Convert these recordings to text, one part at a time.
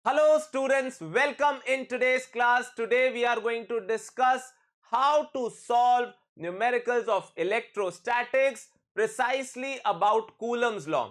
Hello students, welcome in today's class. Today we are going to discuss how to solve numericals of electrostatics precisely about Coulomb's law.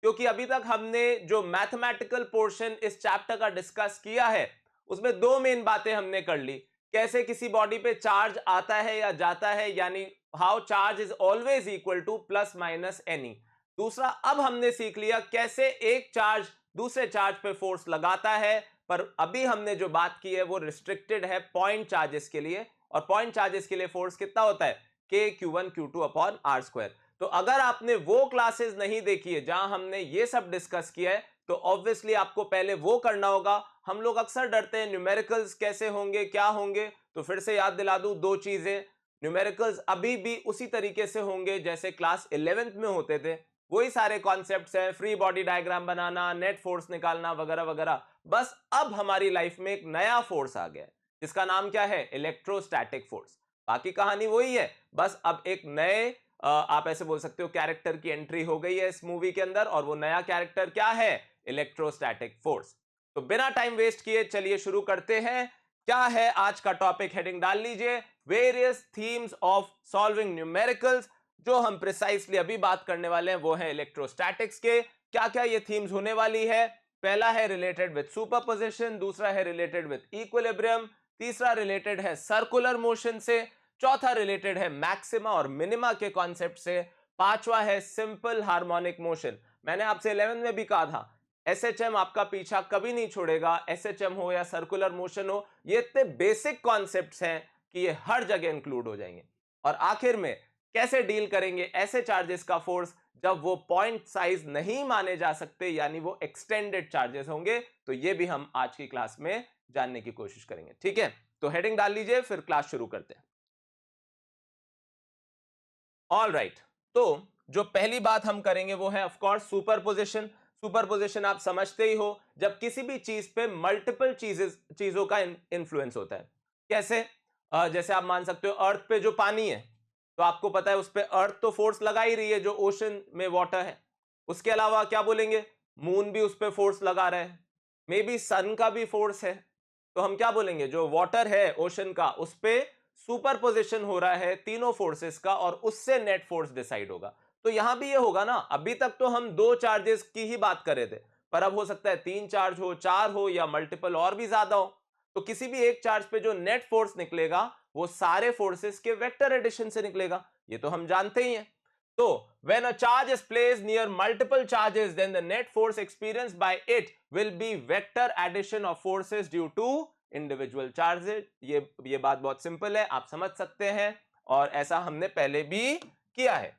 क्योंकि अभी तक हमने जो mathematical portion इस chapter का discuss किया है उसमें दो मेन बातें हमने कर ली। कैसे किसी बॉडी पे चार्ज आता है या जाता है, यानी how charge is always equal two plus minus any. दूसरा, अब हमने सीख लिया कैसे एक चार्ज दूसरे चार्ज पे फोर्स लगाता है, पर अभी हमने जो बात की है वो रिस्ट्रिक्टेड है पॉइंट चार्जेस के लिए, और पॉइंट चार्जेस के लिए फोर्स कितना होता है, के Q1 Q2 upon are square. तो अगर आपने वो क्लासेस नहीं देखी है जहां हमने ये सब डिस्कस किया है तो ऑब्वियसली आपको पहले वो करना होगा। हम लोग अक्सर डरते हैं न्यूमेरिकल्स कैसे होंगे, क्या होंगे, तो फिर से याद दिला दूं दो चीजें। न्यूमेरिकल्स अभी भी उसी तरीके से होंगे जैसे क्लास 11th में होते थे, वही सारे कॉन्सेप्ट्स हैं, फ्री बॉडी डायग्राम बनाना, नेट फोर्स निकालना वगैरह वगैरह। बस अब हमारी लाइफ में एक नया फोर्स आ गया है जिसका नाम क्या है, इलेक्ट्रोस्टैटिक फोर्स। बाकी कहानी वही है, बस अब एक नए आप ऐसे बोल सकते हो कैरेक्टर की एंट्री हो गई है इस मूवी के अंदर, और वो नया कैरेक्टर क्या है, इलेक्ट्रोस्टैटिक फोर्स। तो बिना टाइम वेस्ट किए चलिए शुरू करते हैं। क्या है आज का टॉपिक, हेडिंग डाल लीजिए, various themes of solving numericals. जो हम प्रिसाइसली अभी बात करने वाले हैं वो है इलेक्ट्रोस्टैटिक्स के। क्या क्या ये थीम्स होने वाली है, पहला है रिलेटेड विद सुपरपोजिशन, दूसरा है रिलेटेड विद इक्विलिब्रियम, तीसरा रिलेटेड है सर्कुलर मोशन से, चौथा रिलेटेड है मैक्सिमा और मिनिमा के कॉन्सेप्ट से, पांचवा है सिंपल हार्मोनिक मोशन। मैंने आपसे 11 में भी कहा था एसएचएम आपका पीछा कभी नहीं छोड़ेगा, एसएचएम हो या सर्कुलर मोशन हो, ये इतने बेसिक कॉन्सेप्ट्स हैं कि ये हर जगह इंक्लूड हो जाएंगे। और आखिर में कैसे डील करेंगे ऐसे चार्जेस का फोर्स जब वो पॉइंट साइज नहीं माने जा सकते, यानी वो एक्सटेंडेड चार्जेस होंगे, तो ये भी हम आज की क्लास में जानने की कोशिश करेंगे। ठीक है, तो हेडिंग डाल लीजिए, फिर क्लास शुरू करते हैं। ऑल राइट, तो जो पहली बात हम करेंगे वो है ऑफ कोर्स सुपरपोजिशन। सुपरपोजिशन आप समझते ही हो, जब किसी भी चीज पे मल्टीपल चीजों का इन्फ्लुएंस होता है। कैसे? जैसे आप मान सकते हो अर्थ पे जो पानी है, तो आपको पता है उस पे अर्थ तो फोर्स लगा ही रही है जो ओशन में वाटर है। उसके अलावा क्या बोलेंगे, मून भी उस पे फोर्स लगा रहा है, मे बी सन का भी फोर्स है। तो हम क्या बोलेंगे, जो वाटर है ओशन का उस पे सुपरपोजिशन हो रहा है तीनों फोर्सेस का, और उससे नेट फोर्स डिसाइड होगा। तो यहां भी ये होगा ना, अभी तक तो हम दो चार्जेस की ही बात कर रहे थे, पर अब हो सकता है तीन चार्ज हो, चार हो, या मल्टीपल और भी ज्यादा हो। तो किसी भी एक चार्ज पे जो नेट फोर्स निकलेगा वो सारे फोर्सेस के वेक्टर एडिशन से निकलेगा, ये तो हम जानते ही हैं। तो when a charge is placed near multiple charges, then the net force experienced by it will be vector addition of forces due to individual charges। ये बात बहुत सिंपल है, आप समझ सकते हैं, और ऐसा हमने पहले भी किया है।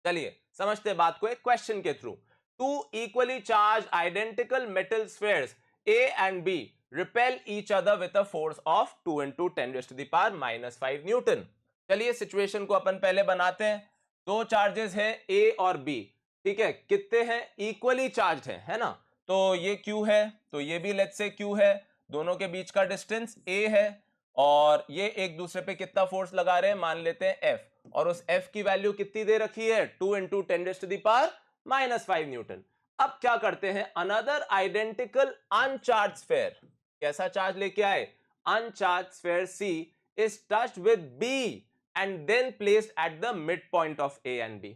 चलिए समझते हैं बात को एक क्वेश्चन के थ्रू। Two equally charge identical metal spheres A and B repel each other with a force of 2 into 10⁻⁻5 newton. चलिए सिचुएशन को अपन पहले बनाते हैं। दो चार्जेस हैं ए और बी, ठीक है, कितने हैं, इक्वली चार्ज है ना। तो ये Q है, तो ये भी लेट्स से Q है, दोनों के बीच का डिस्टेंस A है, और ये एक दूसरे पे कितना फोर्स लगा रहे हैं, मान लेते हैं F, और उस F की वैल्यू कितनी दे रखी है, 2 into 10⁻⁻5 न्यूटन। अब क्या करते हैं, अनदर आइडेंटिकल अनचार्ज स्फीयर, कैसा चार्ज लेके आए, अनचार्ज sphere C is touched with B and then placed at the midpoint of A and B।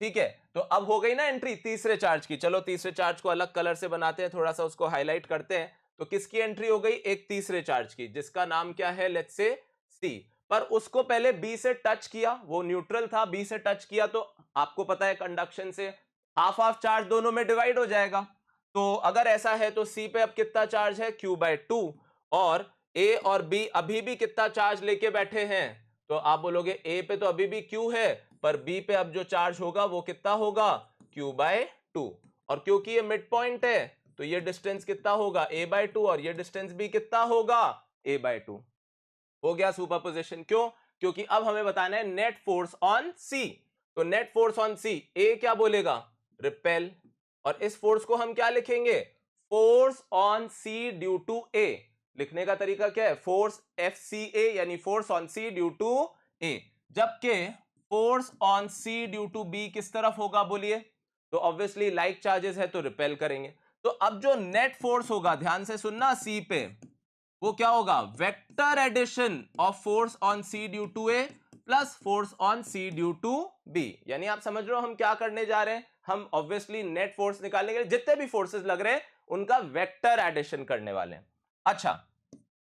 ठीक है, तो अब हो गई ना एंट्री तीसरे चार्ज की। चलो तीसरे चार्ज को अलग कलर से बनाते हैं, थोड़ा सा उसको हाईलाइट करते हैं। तो किसकी एंट्री हो गई, एक तीसरे चार्ज की, जिसका नाम क्या है, लेट्स से C। पर उसको पहले B से टच किया, वो न्यूट्रल था, B से टच किया, तो आपको पता है कंडक्शन से हाफ हाफ चार्ज दोनों में डिवाइड हो जाएगा। तो अगर ऐसा है तो C पे अब कितना चार्ज है, Q/2, और A और B अभी भी कितना चार्ज लेके बैठे हैं, तो आप बोलोगे A पे तो अभी भी Q है, पर B पे अब जो चार्ज होगा वो कितना होगा, Q/2। और क्योंकि ये मिड पॉइंट है तो ये डिस्टेंस कितना होगा, A/2, और ये डिस्टेंस भी कितना होगा, A/2। हो गया सुपरपोजिशन। क्यों, क्योंकि अब हमें बताना है नेट फोर्स ऑन C। तो net force on C, A क्या बोलेगा, रिपेल, और इस फोर्स को हम क्या लिखेंगे, force on C due to A। लिखने का तरीका क्या है, फोर्स FCA, यानी force on C due to A। जबकि force on C due to B किस तरफ होगा, बोलिए, तो ऑब्वियसली लाइक चार्जेस है तो रिपेल करेंगे। तो अब जो नेट फोर्स होगा, ध्यान से सुनना, सी पे, वो क्या होगा? Vector addition of force on C due to A plus force on C due to B. यानी आप समझ रहे हो हम क्या करने जा रहे हैं? हम ऑब्वियसली नेट फोर्स निकालने के लिए जितने भी फोर्सेस लग रहे हैं उनका वेक्टर एडिशन करने वाले हैं। अच्छा,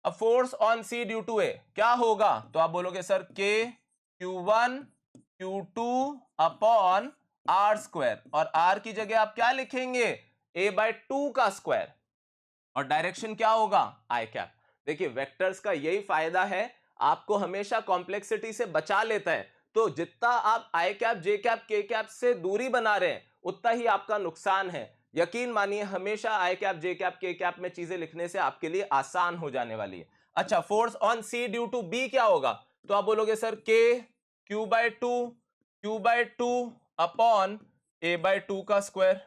अब force on C due to A क्या होगा? तो आप बोलोगे सर के Q1 Q2 upon are square, और आर की जगह आप क्या लिखेंगे? a/2 का स्क्वायर, और डायरेक्शन क्या होगा? आई कैप। देखिए वेक्टर्स का यही फायदा है, आपको हमेशा कॉम्प्लेक्सिटी से बचा लेता है। तो जितना आप आई कैप, जे कैप, के कैप से दूरी बना रहे हैं उतना ही आपका नुकसान है। यकीन मानिए हमेशा आई कैप, जे कैप, के कैप में चीजें लिखने से आपके लिए आसान हो जाने वाली है। अच्छा, force on C due to B क्या होगा? तो आप बोलोगे सर के Q/2 अपॉन a/2 का स्क्वायर।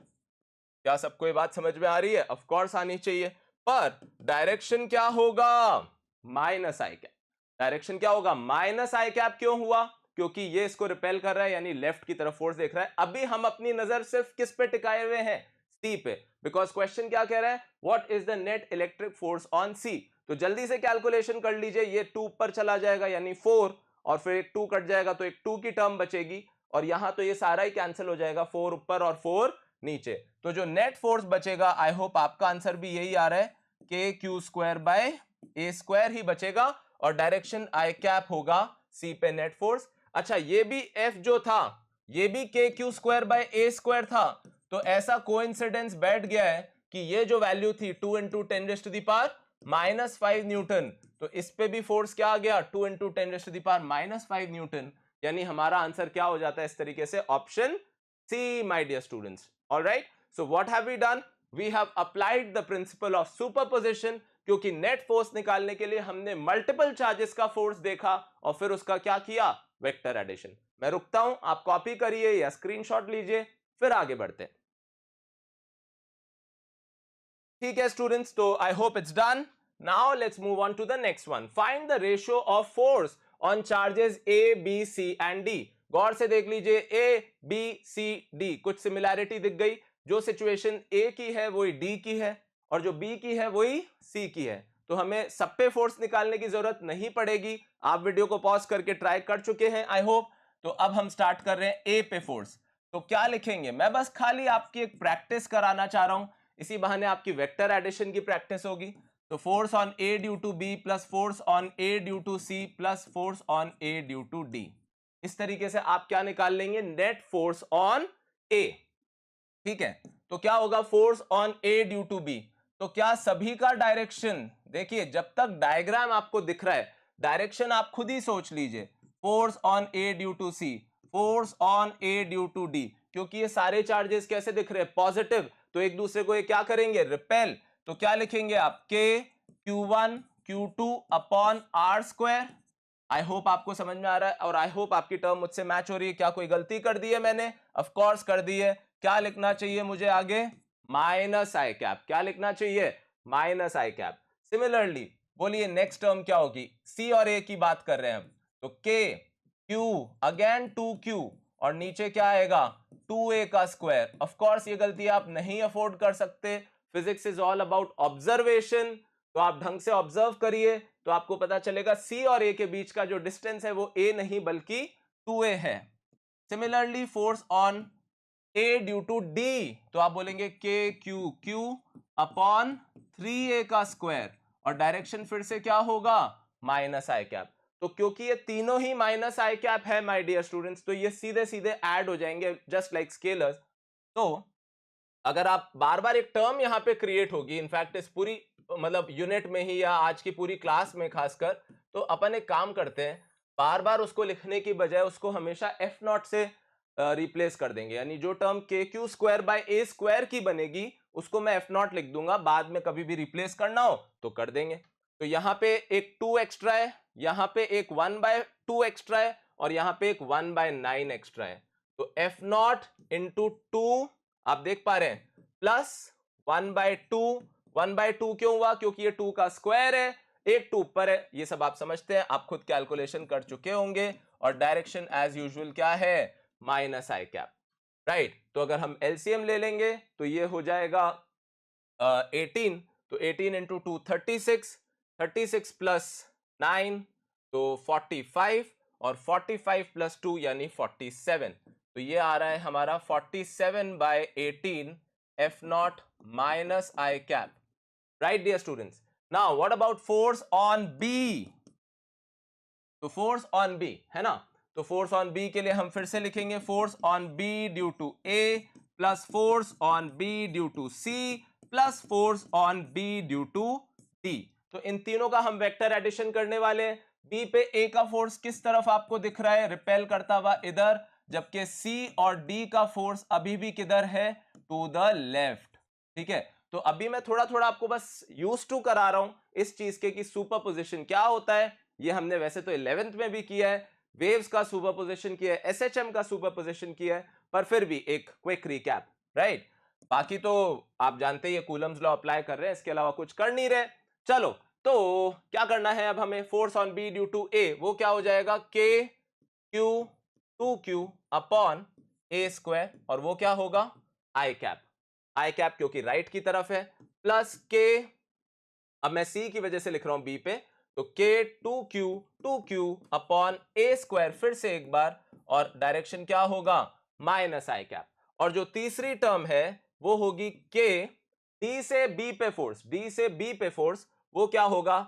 क्या सबको ये बात समझ में आ रही है? ऑफ कोर्स आनी चाहिए। पर डायरेक्शन क्या होगा? Minus I cap. डायरेक्शन क्या होगा? Minus I cap. क्यों हुआ? क्योंकि ये इसको रिपेल कर रहा है, यानी लेफ्ट की तरफ फोर्स देख रहा है। अभी हम अपनी नजर सिर्फ किस पे टिकाए हुए हैं? सी पे, बिकॉज क्वेश्चन क्या कह रहा है? What is the net electric force on C. तो जल्दी से कैलकुलेशन कर लीजिए। ये 2 ऊपर चला जाएगा यानी 4, और फिर एक 2 कट जाएगा तो एक 2 की टर्म बचेगी, और यहां तो ये सारा ही कैंसिल हो जाएगा, 4 ऊपर और 4 नीचे। तो जो नेट फोर्स बचेगा, आई होप आपका आंसर भी यही आ रहा है, के Q²/a² ही बचेगा, और डायरेक्शन आई कैप होगा सी पे नेट फोर्स। अच्छा, ये भी F जो था ये भी KQ²/a² था। तो ऐसा कोइंसिडेंस बैठ गया है कि ये जो वैल्यू थी 2 × 10⁻⁻5 न्यूटन, तो इस पे भी फोर्स क्या आ गया? 2 × 10⁻⁻5 न्यूटन। यानी हमारा आंसर क्या हो जाता है इस तरीके से? Option C, my dear students. Alright, so what have we done? We have applied the principle of superposition, क्योंकि नेट फोर्स निकालने के लिए हमने मल्टीपल चार्जेस का फोर्स देखा और फिर उसका क्या किया? Vector addition. मैं रुकता हूं, आप कॉपी करिए या स्क्रीनशॉट लीजिए, फिर आगे बढ़ते हैं। ठीक है स्टूडेंट्स, तो I hope it's done. Now let's move on to the next one. Find the ratio of force on charges A, B, C and D. गौर से देख लीजिए, ए, बी, सी, डी, कुछ सिमिलैरिटी दिख गई। जो सिचुएशन ए की है वही डी की है, और जो बी की है वही सी की है। तो हमें सब पे फोर्स निकालने की जरूरत नहीं पड़ेगी। आप वीडियो को पॉज करके ट्राई कर चुके हैं आई होप। तो अब हम स्टार्ट कर रहे हैं ए पे फोर्स। तो क्या लिखेंगे? मैं बस खाली आपकी एक प्रैक्टिस कराना चाह रहा हूं, इसी बहाने आपकी वेक्टर एडिशन की प्रैक्टिस होगी। तो force on A due to B plus force on A due to C plus force on A due to D, इस तरीके से आप क्या निकाल लेंगे? Net force on A. ठीक है, तो क्या होगा? Force on A due to B. तो क्या सभी का डायरेक्शन, देखिए जब तक डायग्राम आपको दिख रहा है, डायरेक्शन आप खुद ही सोच लीजिए। Force on A due to C, force on A due to D, क्योंकि ये सारे चार्जेस कैसे दिख रहे हैं? पॉजिटिव, तो एक दूसरे को ये क्या करेंगे? रिपेल। तो क्या लिखेंगे आप? K Q1 Q2 upon are square. I hope आपको समझ में आ रहा है, और आई होप आपकी टर्म मुझसे मैच हो रही है। क्या कोई गलती कर दी है मैंने? ऑफ कोर्स कर दी है। क्या लिखना चाहिए मुझे आगे? Minus I cap. क्या लिखना चाहिए? Minus I cap. सिमिलरली बोलिए नेक्स्ट टर्म क्या होगी? सी और ए की बात कर रहे हैं हम, तो के क्यू अगेन 2Q, और नीचे क्या आएगा? 2a का स्क्वायर। ऑफ कोर्स ये गलती आप नहीं अफोर्ड कर सकते। Physics is all about observation, तो आप ढंग से ऑब्जर्व करिए तो आपको पता चलेगा सी और ए के बीच का जो डिस्टेंस है वो a नहीं बल्कि 2a है। Similarly force on A due to D, तो आप बोलेंगे के क्यू क्यू अपॉन 3a का स्क्वायर, और डायरेक्शन फिर से क्या होगा? Minus I cap. तो क्योंकि ये तीनों ही माइनस आई कैप है माय डियर स्टूडेंट्स, तो ये सीधे सीधे ऐड हो जाएंगे जस्ट लाइक स्केलर्स। तो अगर आप बार बार एक टर्म यहां पे क्रिएट होगी, इनफैक्ट इस पूरी मतलब यूनिट में ही या आज की पूरी क्लास में खासकर, तो अपन एक काम करते हैं, बार बार उसको लिखने की बजाय उसको हमेशा F0 से रिप्लेस कर देंगे। यानी जो टर्म KQ²/a² की बनेगी उसको मैं F0 लिख दूंगा, बाद में कभी भी रिप्लेस करना हो तो कर देंगे। तो यहाँ पे एक 2 एक्स्ट्रा है, यहाँ पे एक 1/2 एक्स्ट्रा है, और यहाँ पे एक 1/9 एक्स्ट्रा है। तो F0 इंटू 2 आप देख पा रहे हैं, प्लस 1/2। 1/2 क्यों हुआ? क्योंकि ये 2 का स्क्वायर है, एक 2 ऊपर है, ये सब आप समझते हैं, आप खुद कैलकुलेशन कर चुके होंगे। और डायरेक्शन एज यूजुअल क्या है? Minus I cap, right. तो अगर हम एलसीएम ले लेंगे तो ये हो जाएगा 18, तो 18 इंटू 2 36, 36 प्लस 9 तो 45, और 45 प्लस 2 यानी 47, तो ये आ रहा है हमारा 47/18 F naught minus I cap. Right dear students. Now what about force on B? तो फोर्स ऑन बी है ना, तो फोर्स ऑन बी के लिए हम फिर से लिखेंगे force on B due to A plus force on B due to C plus force on B due to D. तो इन तीनों का हम वेक्टर एडिशन करने वाले हैं. बी पे ए का फोर्स किस तरफ आपको दिख रहा है? रिपेल करता हुआ इधर, जबकि सी और डी का फोर्स अभी भी किधर है? To the left. ठीक है, तो अभी मैं थोड़ा थोड़ा आपको बस यूज टू करा रहा हूं इस चीज के कि सुपरपोजिशन क्या होता है. ये हमने वैसे तो 11th में भी किया है, वेव्स का सुपरपोजिशन किया है, एसएचएम का सुपरपोजिशन किया है, पर फिर भी एक क्विक रिकैप. राइट, बाकी तो आप जानते ही ये कूलम्स लॉ अप्लाई कर रहे हैं, इसके अलावा कुछ कर नहीं रहे. चलो, तो क्या करना है अब हमें? Force on B due to A वो क्या हो जाएगा? के Q 2q upon A square, और वो क्या होगा? आई कैप. आई कैप क्योंकि राइट की तरफ है, प्लस के, अब मैं सी की वजह से लिख रहा हूं बी पे, तो के 2q अपॉन ए स्क्वायर फिर से एक बार, और डायरेक्शन क्या होगा? Minus I cap. और जो तीसरी टर्म है वो होगी के डी से बी पे फोर्स, डी से बी पे फोर्स, वो क्या होगा?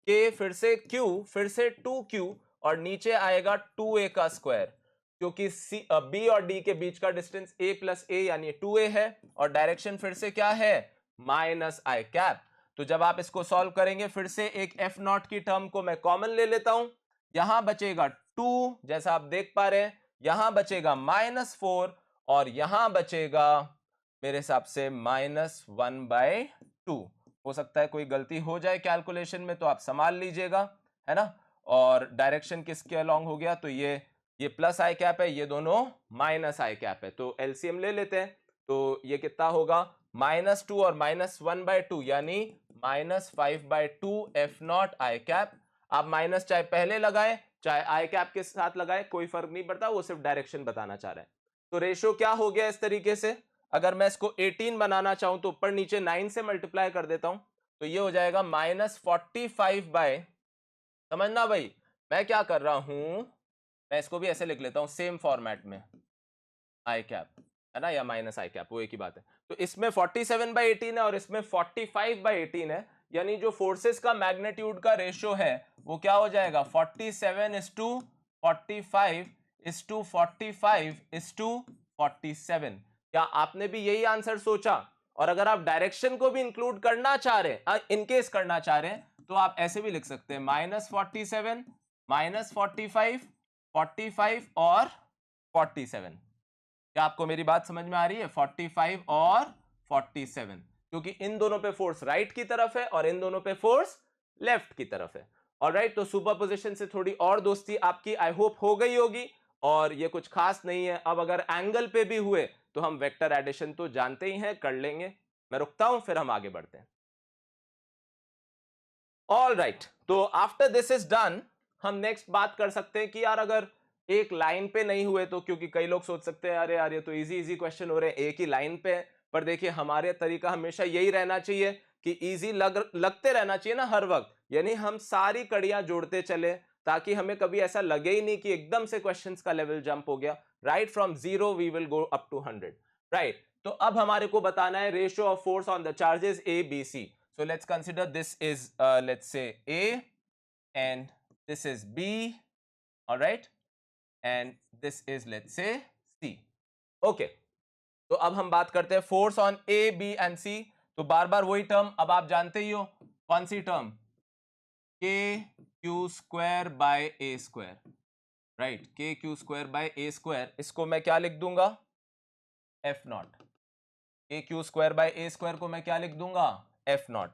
के फिर से q फिर से 2q और नीचे आएगा 2a का स्क्वायर, क्योंकि बी और डी के बीच का डिस्टेंस a प्लस ए यानी 2a है, और डायरेक्शन फिर से क्या है? Minus I cap. तो जब आप इसको सॉल्व करेंगे, फिर से एक एफ नॉट की टर्म को मैं कॉमन ले लेता हूं, यहां बचेगा 2 जैसा आप देख पा रहे हैं, यहां बचेगा -4, और यहां बचेगा मेरे हिसाब से -1/2. हो सकता है कोई गलती हो जाए कैलकुलेशन में, तो आप संभाल लीजिएगा, है ना. और डायरेक्शन किसके अलोंग हो गया? तो ये प्लस आई कैप है, ये दोनों माइनस आई कैप है, तो एलसीएम ले लेते हैं. तो ये कितना होगा? -2 और -1/2 यानी -5/2 एफ नॉट आई कैप. आप माइनस चाहे पहले लगाए चाहे आई कैप के साथ लगाए, कोई फर्क नहीं पड़ता, वो सिर्फ डायरेक्शन बताना चाह रहा है. तो रेशियो क्या हो गया इस तरीके से? अगर मैं इसको 18 बनाना चाहूं तो ऊपर नीचे 9 से मल्टीप्लाई कर देता हूं, तो ये हो जाएगा -45 बाय, समझना भाई मैं क्या कर रहा हूं, मैं इसको भी ऐसे लिख लेता हूं सेम फॉर्मेट में, आई कैप है ना, या माइनस आई कैप, वो एक ही बात है. तो इसमें 47/18 है और इसमें 45/18 है, यानी जो फोर्सेस का मैग्नीट्यूड का रेशियो है वो क्या हो जाएगा? 47:45:45:47. क्या आपने भी यही आंसर सोचा? और अगर आप डायरेक्शन को भी इंक्लूड करना चाह रहे हैं, इनकेस करना चाह रहे हैं, तो आप ऐसे भी लिख सकते हैं -47 -45 45 और 47. क्या आपको मेरी बात समझ में आ रही है? 45 और 47, क्योंकि इन दोनों पे फोर्स राइट की तरफ है और इन दोनों पे फोर्स लेफ्ट की तरफ है. ऑलराइट, तो सुपरपोजिशन से थोड़ी और दोस्ती आपकी आई होप हो गई होगी, और ये कुछ खास नहीं है. अब अगर एंगल पे भी हुए तो हम वेक्टर एडिशन तो जानते ही हैं, कर लेंगे. मैं रुकता हूं, फिर हम आगे बढ़ते हैं. ऑलराइट, तो आफ्टर दिस इज डन, हम नेक्स्ट बात कर सकते हैं कि यार अगर एक लाइन पे नहीं हुए तो, क्योंकि कई लोग सोच सकते हैं अरे यार ये तो इजी इजी क्वेश्चन हो रहे हैं एक ही लाइन पे. पर देखिए, हमारे तरीका हमेशा यही रहना चाहिए कि इजी लगते रहना चाहिए ना हर वक्त, यानी हम सारी कड़ियां जोड़ते चले, ताकि हमें कभी ऐसा लगे ही नहीं कि एकदम से क्वेश्चंस का लेवल जंप हो गया. Right from 0 we will go up to 100. Right, तो अब हमारे को बताना है ratio of force on the charges A B C. So let's consider this is let's say A and this is B, all right, and this is let's say C. Okay, तो अब हम बात करते हैं force on A, B and C. तो बार बार वही term, अब आप जानते ही हो कौन सी term? K Q square by A square. Right, K Q square by A square, इसको मैं क्या लिख दूंगा? F not. K Q square by A square को मैं क्या लिख दूंगा? F not.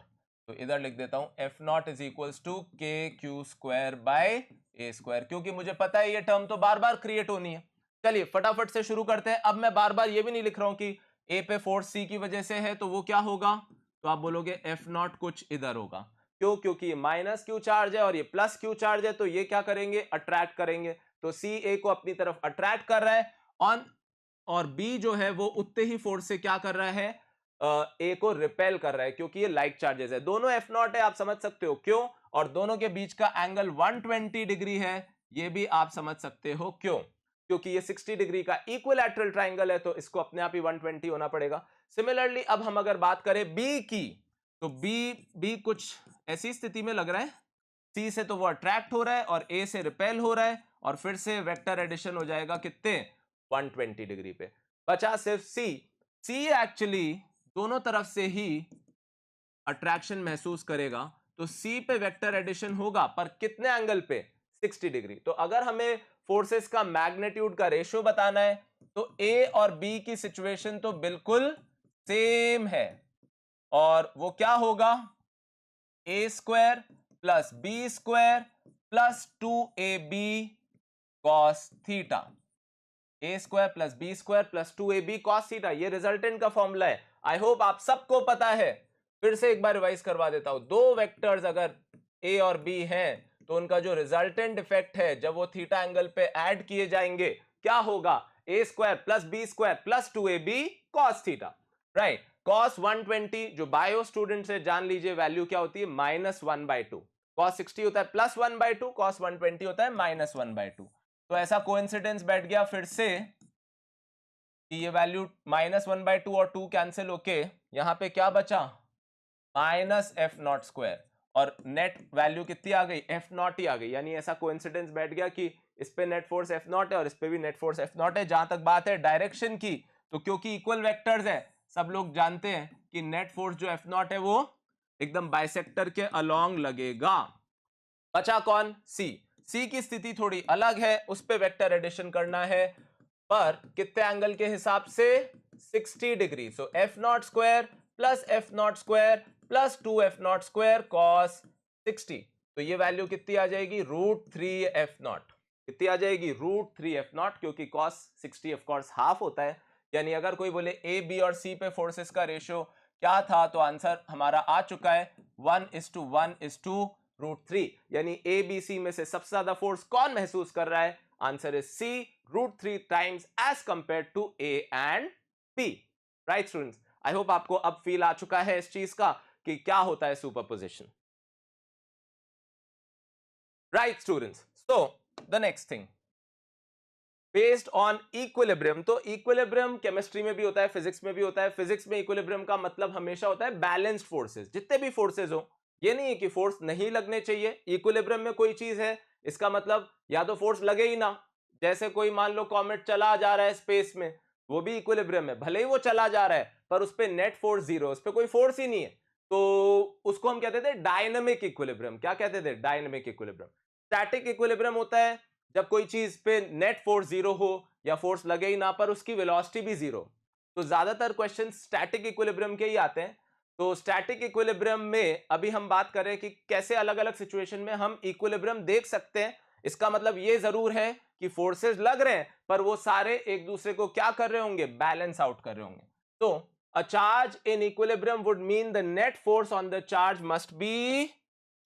तो इधर लिख देता हूं F not is equals to K Q square by A square, क्योंकि मुझे पता है ये टर्म तो बार बार क्रिएट होनी है. चलिए फटाफट से शुरू करते हैं. अब मैं बार बार ये भी नहीं लिख रहा हूं कि ए पे फोर्स सी की वजह से है तो वो क्या होगा, तो आप बोलोगे एफ नॉट कुछ इधर होगा. क्यों? क्योंकि ये माइनस क्यू चार्ज है और ये प्लस क्यू चार्ज है, तो ये क्या करेंगे? अट्रैक्ट करेंगे. तो सी ए को अपनी तरफ अट्रैक्ट कर रहा है ऑन, और बी जो है वो उतने ही फोर्स से क्या कर रहा है? ए को रिपेल कर रहा है क्योंकि ये लाइक चार्जेस है। दोनों एफ नॉट है, आप समझ सकते हो क्यों, और दोनों के बीच का एंगल 120 डिग्री है, ये भी आप समझ सकते हो क्यों, क्योंकि ये 60 डिग्री का इक्विलैटरल ट्राइंगल है, तो इसको अपने आप ही 120 होना पड़ेगा। सिमिलरली अब हम अगर बात करें बी की, तो बी कुछ ऐसी स्थिति में लग रहा है, सी से तो वो अट्रैक्ट हो रहा है और ए से रिपेल हो रहा है, और फिर से वेक्टर एडिशन हो जाएगा कितने, 120 डिग्री पे। बचा सिर्फ सी। सी एक्चुअली दोनों तरफ से ही अट्रैक्शन महसूस करेगा, तो सी पे वेक्टर एडिशन होगा, पर कितने एंगल पे, 60 डिग्री। तो अगर हमें फोर्सेस का मैग्नीट्यूड का रेशियो बताना है, तो ए और बी की सिचुएशन तो बिल्कुल सेम है, और वो क्या होगा, A square plus B square plus 2ab cos theta, A square plus B square plus 2ab cos theta, ये रिजल्टेंट का फॉर्मूला है। आई होप आप सबको पता है, फिर से एक बार रिवाइज करवा देता हूं। दो वेक्टर्स अगर ए और बी हैं, तो उनका जो रिजल्टेंट इफेक्ट है जब वो थीटा एंगल पे ऐड किए जाएंगे, क्या होगा, A square plus B square plus 2ab cos theta, right. Cos 120 जो बायो स्टूडेंट से जान लीजिए वैल्यू क्या होती है, -1/2। कॉस 60 होता है +1/2, कॉस 120 होता है -1/2। तो ऐसा कोइंसिडेंस बैठ गया फिर से कि ये वैल्यू -1/2 और 2 कैंसिल होके यहां पे क्या बचा, -f0², और नेट वैल्यू कितनी आ गई, f0 ही आ गई। यानी ऐसा कोइंसिडेंस बैठ गया कि इस पे नेट फोर्स f0 है और इस पे भी नेट फोर्स f0 है। जहां तक बात है डायरेक्शन की, तो क्योंकि इक्वल वेक्टर्स है, सब लोग जानते हैं कि नेट फोर्स जो f0 है वो एकदम बाइसेक्टर के अलोंग लगेगा। बचा कौन, सी की स्थिति थोड़ी अलग है, उस पे वेक्टर एडिशन करना है, पर कितने एंगल के हिसाब से, 60 डिग्री। सो f0² plus f0² plus 2f0² cos 60, तो ये वैल्यू कितनी आ जाएगी, √3f0। कितनी आ जाएगी, √3f0, क्योंकि कॉस 60 ऑफ कोर्स हाफ होता है। यानी अगर कोई बोले ए बी और सी पे फोर्सेस का रेशियो क्या था, तो आंसर हमारा आ चुका है 1:1:√3। यानी ए बी सी में से सबसे ज्यादा फोर्स कौन महसूस कर रहा है, answer is C, √3 times as compare to A and B. Right students, I hope आपको अब फील आ चुका है इस चीज का कि क्या होता है superposition. Right students, so the next thing based on equilibrium. तो इक्विलिब्रियम केमिस्ट्री में भी होता है, फिजिक्स में भी होता है। फिजिक्स में इक्विलिब्रियम का मतलब हमेशा होता है बैलेंस्ड फोर्सेस, जितने भी फोर्सेस हो, ये नहीं है कि फोर्स नहीं लगने चाहिए। इक्विलिब्रियम में कोई चीज है, इसका मतलब या तो फोर्स लगे ही ना, जैसे कोई मान लो कॉमेट चला जा रहा है स्पेस में, वो भी इक्विलिब्रियम है, भले ही वो चला जा रहा है पर उस पर नेट फोर्स जीरो, उस पर कोई फोर्स ही नहीं है, तो उसको हम कहते थे डायनेमिक इक्विलिब्रियम। क्या कहते थे, डायनेमिक इक्विलिब्रियम। स्टैटिक इक्विलिब्रियम होता है जब कोई चीज पे नेट फोर्स जीरो हो या फोर्स लगे ही ना पर उसकी वेलोसिटी भी जीरो। तो ज्यादातर क्वेश्चन स्टैटिक इक्विलिब्रियम के ही आते हैं। तो स्टैटिक इक्विलिब्रियम में अभी हम बात करें कि कैसे अलग अलग सिचुएशन में हम इक्विलिब्रियम देख सकते हैं। इसका मतलब ये जरूर है कि फोर्सेस लग रहे हैं पर वो सारे एक दूसरे को क्या कर रहे होंगे, बैलेंस आउट कर रहे होंगे। तो a charge in equilibrium would mean the net force on the charge must be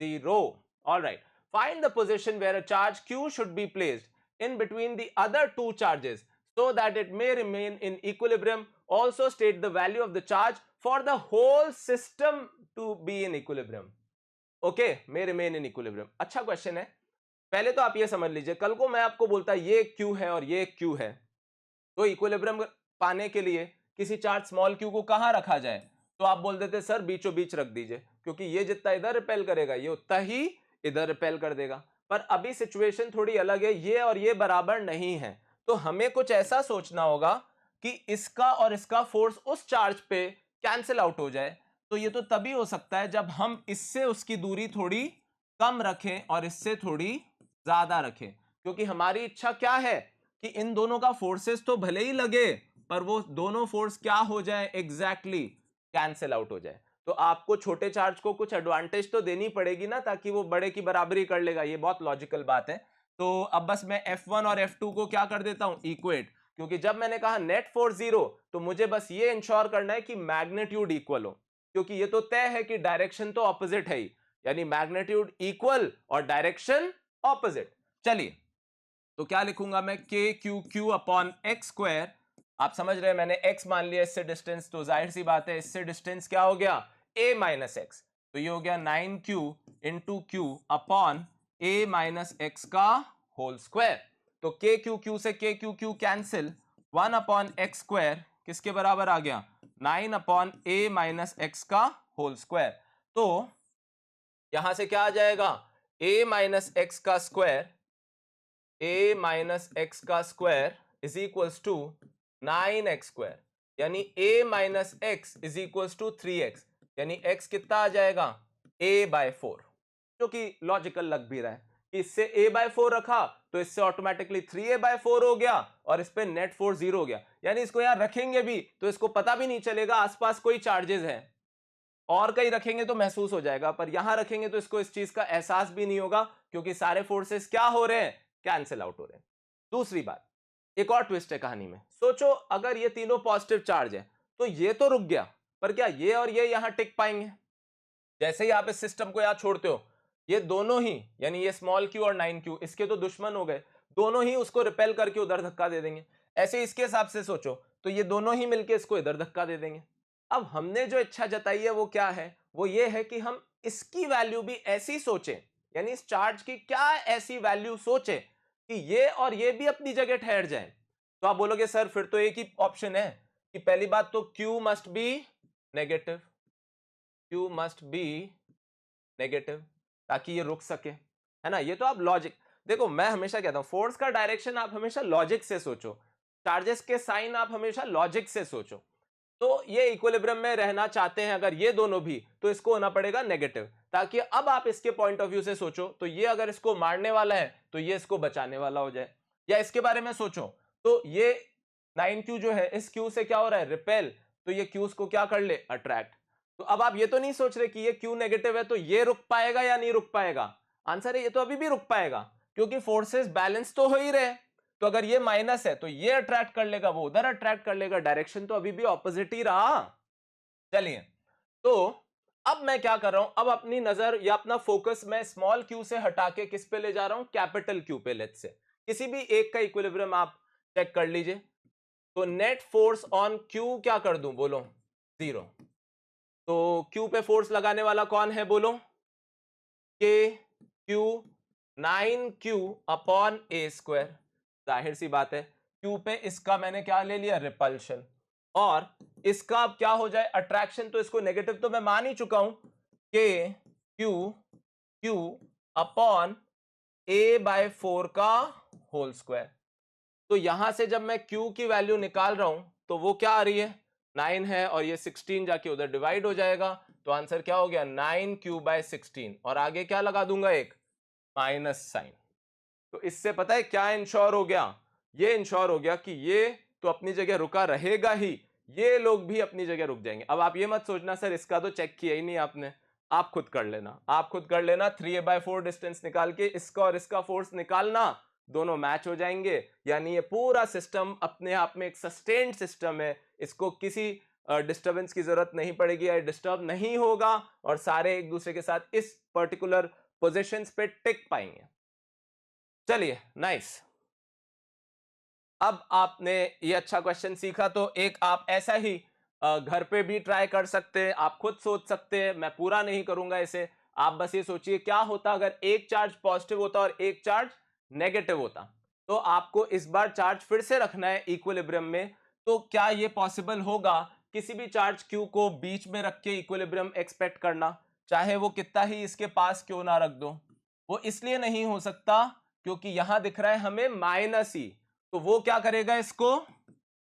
zero. Alright, find the position where a charge q should be placed in between the other two charges so that it may remain in equilibrium. Also state the value of the charge for the whole system to be in equilibrium. Okay, may remain in equilibrium. अच्छा question है। पहले तो आप ये समझ लीजिए, कल को मैं आपको बोलता ये q है और ये q है, तो इक्विलिब्रियम पाने के लिए किसी चार्ज स्मॉल q को कहां रखा जाए, तो आप बोल देते सर बीचों बीच रख दीजिए, क्योंकि ये जितना इधर रिपेल करेगा ये उतना ही इधर रिपेल कर देगा। पर अभी सिचुएशन थोड़ी अलग है, ये और ये बराबर नहीं है, तो हमें कुछ ऐसा सोचना होगा कि इसका और इसका फोर्स उस चार्ज पे कैंसिल आउट हो जाए। तो ये तो तभी हो सकता है जब हम इससे उसकी दूरी थोड़ी कम रखें और इससे थोड़ी ज्यादा रखें, क्योंकि हमारी इच्छा क्या है कि इन दोनों का फोर्सेस तो भले ही लगे पर वो दोनों फोर्स क्या हो जाए, एग्जैक्टली कैंसिल आउट हो जाए। तो आपको छोटे चार्ज को कुछ एडवांटेज तो देनी पड़ेगी ना, ताकि वो बड़े की बराबरी कर लेगा। ये बहुत लॉजिकल बात है। तो अब बस मैं F1 और F2 को क्या कर देता हूं, इक्वेट, क्योंकि जब मैंने कहा नेट फोर्स जीरो, तो मुझे बस ये इंश्योर करना है कि मैग्नीट्यूड इक्वल हो, क्योंकि ये तो तय है कि डायरेक्शन तो ऑपोजिट है ही, यानी मैग्नीट्यूड इक्वल और डायरेक्शन ऑपोजिट। चलिए, तो क्या लिखूंगा मैं, के Q Q upon x square आप समझ रहे हैं, मैंने x मान लिया इससे डिस्टेंस, तो जाहिर सी बात है इससे डिस्टेंस क्या हो गया, a माइनस एक्स, तो ये हो गया 9q into q upon a minus x का होल स्क्वायर। तो k क्यू क्यू से k q q cancel, 1 upon x square किसके बराबर आ गया, 9 अपॉन a माइनस एक्स का होल स्क्वायर। तो यहां से क्या आ जाएगा, a माइनस एक्स का स्क्वायर, a माइनस एक्स का square is equals to 9x square, यानी a minus x is equals to 3x, यानी x कितना आ जाएगा, a बाय 4, जो कि लॉजिकल लग भी रहा है कि इससे a बाय 4 रखा तो इससे ऑटोमेटिकली 3a बाय 4 हो गया और इस पे नेट फोर्स 0 हो गया, यानी इसको यहां रखेंगे भी तो इसको पता भी नहीं चलेगा आसपास कोई चार्जेस है, और कहीं रखेंगे तो महसूस हो जाएगा, पर यहां रखेंगे तो इसको इस चीज का एहसास भी नहीं होगा क्योंकि सारे फोर्सेस क्या हो रहे हैं, कैंसिल आउट हो रहे हैं। दूसरी बात, एक और ट्विस्ट है कहानी में, सोचो अगर ये तीनों पॉजिटिव चार्ज है तो ये तो रुक गया, पर क्या ये और ये यहां टिक पाएंगे, जैसे ही आप इस सिस्टम को यहां छोड़ते हो ये दोनों ही, यानी ये स्मॉल क्यू और 9q इसके तो दुश्मन हो गए, दोनों ही उसको रिपेल करके उधर धक्का दे देंगे। ऐसे इसके हिसाब से सोचो तो ये दोनों ही मिलके इसको इधर धक्का दे देंगे। अब हमने जो इच्छा जताई है वो क्या है, वो ये है कि हम इसकी वैल्यू भी ऐसी सोचें, यानी इस चार्ज की क्या ऐसी वैल्यू सोचें कि ये और ये भी अपनी जगह ठहर जाए। तो आप बोलोगे सर फिर तो एक ही ऑप्शन है कि पहली बात तो Q must be negative, Q must be negative ताकि ये रुक सके, है ना। ये तो आप लॉजिक, देखो मैं हमेशा कहता हूं फोर्स का डायरेक्शन आप हमेशा लॉजिक से सोचो, चार्जेस के साइन आप हमेशा लॉजिक से सोचो। तो ये इक्विलिब्रियम में रहना चाहते हैं अगर ये दोनों भी, तो इसको होना पड़ेगा नेगेटिव, ताकि अब आप इसके पॉइंट ऑफ व्यू से सोचो तो ये अगर इसको मारने वाला है तो ये इसको बचाने वाला हो जाए, या इसके बारे में सोचो तो ये 9q जो है इस q से क्या हो रहा है, रिपेल, तो ये q को क्या कर ले, अट्रैक्ट। तो अब आप ये तो नहीं सोच रहे कि ये q नेगेटिव है तो ये रुक पाएगा या नहीं रुक पाएगा, आंसर है ये तो अभी भी रुक पाएगा क्योंकि फोर्सेस बैलेंस तो हो ही रहे। तो अगर ये माइनस है तो ये अट्रैक्ट कर लेगा, वो उधर अट्रैक्ट कर लेगा, डायरेक्शन तो अभी भी ऑपोजिट ही रहा। चलिए, तो अब मैं क्या कर रहा हूं, अब अपनी नजर या अपना फोकस मैं स्मॉल क्यू से हटा के किस पे ले जा रहा हूं, कैपिटल क्यू पे। लेट्स से किसी भी एक का इक्विलिब्रियम आप चेक कर लीजिए, तो नेट फोर्स ऑन क्यू क्या कर दूं, बोलो 0। तो क्यू पे फोर्स लगाने वाला कौन है, बोलो के Q 9q upon A square, जाहिर सी बात है क्यू पे इसका मैंने क्या ले लिया, रिपल्शन, और इसका अब क्या हो जाए, अट्रैक्शन, तो इसको नेगेटिव तो मैं मान ही चुका हूं, के क्यू क्यू अपॉन ए बाय 4 का होल स्क्वायर। तो यहां से जब मैं q की वैल्यू निकाल रहा हूं तो वो क्या आ रही है, 9 है, और ये 16 जाके उधर डिवाइड हो जाएगा, तो आंसर क्या हो गया, 9q बाय 16, और आगे क्या लगा दूंगा, एक माइनस साइन। तो इससे पता है क्या इंश्योर हो गया, ये इंश्योर हो गया कि ये तो अपनी जगह रुका रहेगा ही, ये लोग भी अपनी जगह रुक जाएंगे। अब आप ये मत सोचना सर इसका तो चेक किया ही नहीं आपने, आप खुद कर लेना, आप खुद कर लेना, 3a/4 डिस्टेंस निकाल के इसका और इसका फोर्स निकालना, दोनों मैच हो जाएंगे, यानी ये पूरा सिस्टम अपने आप में एक सस्टेन्ड सिस्टम है, इसको किसी डिस्टर्बेंस की जरूरत नहीं पड़ेगी, या डिस्टर्ब नहीं होगा, और सारे एक दूसरे के साथ इस पर्टिकुलर पोजीशंस पे टिक पाएंगे। चलिए नाइस, अब आपने ये अच्छा क्वेश्चन सीखा, तो एक आप ऐसा ही घर पे भी ट्राई कर सकते हैं, आप खुद सोच सकते हैं, मैं पूरा नहीं करूंगा इसे। आप बस ये सोचिए क्या होता अगर एक चार्ज पॉजिटिव होता और एक चार्ज नेगेटिव होता, तो आपको इस बार चार्ज फिर से रखना है इक्विलिब्रियम में, तो क्या ये पॉसिबल होगा किसी भी चार्ज क्यू को बीच में रख के इक्विलिब्रियम एक्सपेक्ट करना, चाहे वो कितना ही इसके पास क्यों ना रख दो। वो इसलिए नहीं हो सकता क्योंकि यहां दिख रहा है हमें माइनस ही, तो वो क्या करेगा, इसको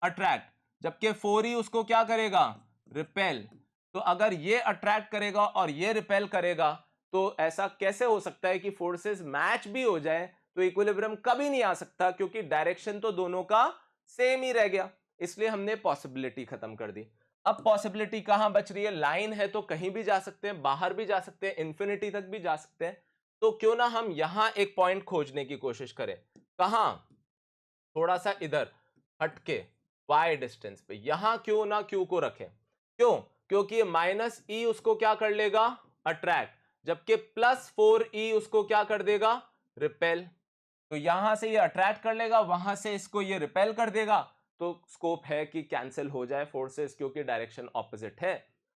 अट्रैक्ट, जबकि 4 ही उसको क्या करेगा, रिपेल। तो अगर ये अट्रैक्ट करेगा और ये रिपेल करेगा, तो ऐसा कैसे हो सकता है कि फोर्सेस मैच भी हो जाए, तो इक्विलिब्रियम कभी नहीं आ सकता क्योंकि डायरेक्शन तो दोनों का सेम ही रह गया, इसलिए हमने पॉसिबिलिटी खत्म कर दी। अब पॉसिबिलिटी कहां बच रही है, लाइन है तो कहीं भी जा सकते हैं, बाहर भी जा सकते हैं, इंफिनिटी तक भी जा सकते हैं, तो क्यों ना हम यहां एक पॉइंट खोजने की कोशिश करें, कहां, थोड़ा सा इधर हटके y डिस्टेंस पे, यहां क्यों ना q को रखें, क्यों, क्योंकि माइनस ई उसको क्या कर लेगा, अट्रैक्ट, जबकि प्लस 4e उसको क्या कर देगा, रिपेल। तो यहां से ये अट्रैक्ट कर लेगा, वहां से इसको ये रिपेल कर देगा, तो स्कोप है कि कैंसिल हो जाए फोर्सेस, क्योंकि डायरेक्शन ऑपोजिट है।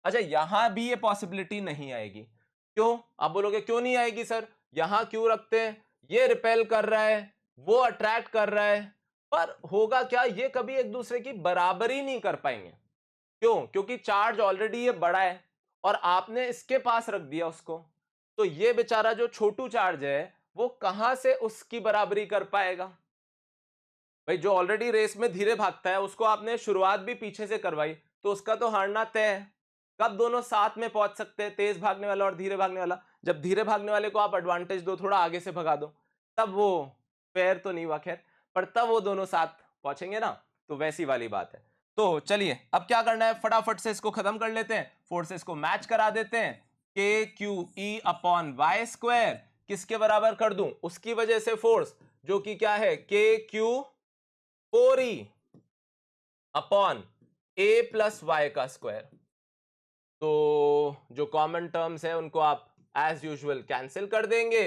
अच्छा, यहां भी ये पॉसिबिलिटी नहीं आएगी। क्यों? आप बोलोगे क्यों नहीं आएगी सर, यहां क्यों रखते हैं, ये रिपेल कर रहा है, वो अट्रैक्ट कर रहा है, पर होगा क्या, ये कभी एक दूसरे की बराबरी नहीं कर पाएंगे। क्यों? क्योंकि चार्ज ऑलरेडी ये बड़ा है और आपने इसके पास रख दिया उसको, तो ये बेचारा जो छोटू चार्ज है वो कहां से उसकी बराबरी कर पाएगा। भाई जो ऑलरेडी रेस में धीरे भागता है उसको आपने शुरुआत भी पीछे से करवाई, तो उसका तो हारना तय है। कब दोनों साथ में पहुंच सकते हैं, तेज भागने वाला और धीरे भागने वाला? जब धीरे भागने वाले को आप एडवांटेज दो, थोड़ा आगे से भगा दो, तब वो फेयर तो नहीं हुआ खैर, पर तब वो दोनों साथ पहुंचेंगे ना, तो वैसी वाली बात है। तो चलिए अब क्या करना है, फटाफट से इसको खत्म कर लेते हैं, फोर्सेस को मैच करा देते हैं। K q e upon y square किसके बराबर कर दूं, उसकी वजह से फोर्स, जो कि क्या है, के क्यू 4e अपॉन ए प्लस वाई का स्क्वायर। तो जो कॉमन टर्म्स है उनको आप एज यूजुअल कैंसिल कर देंगे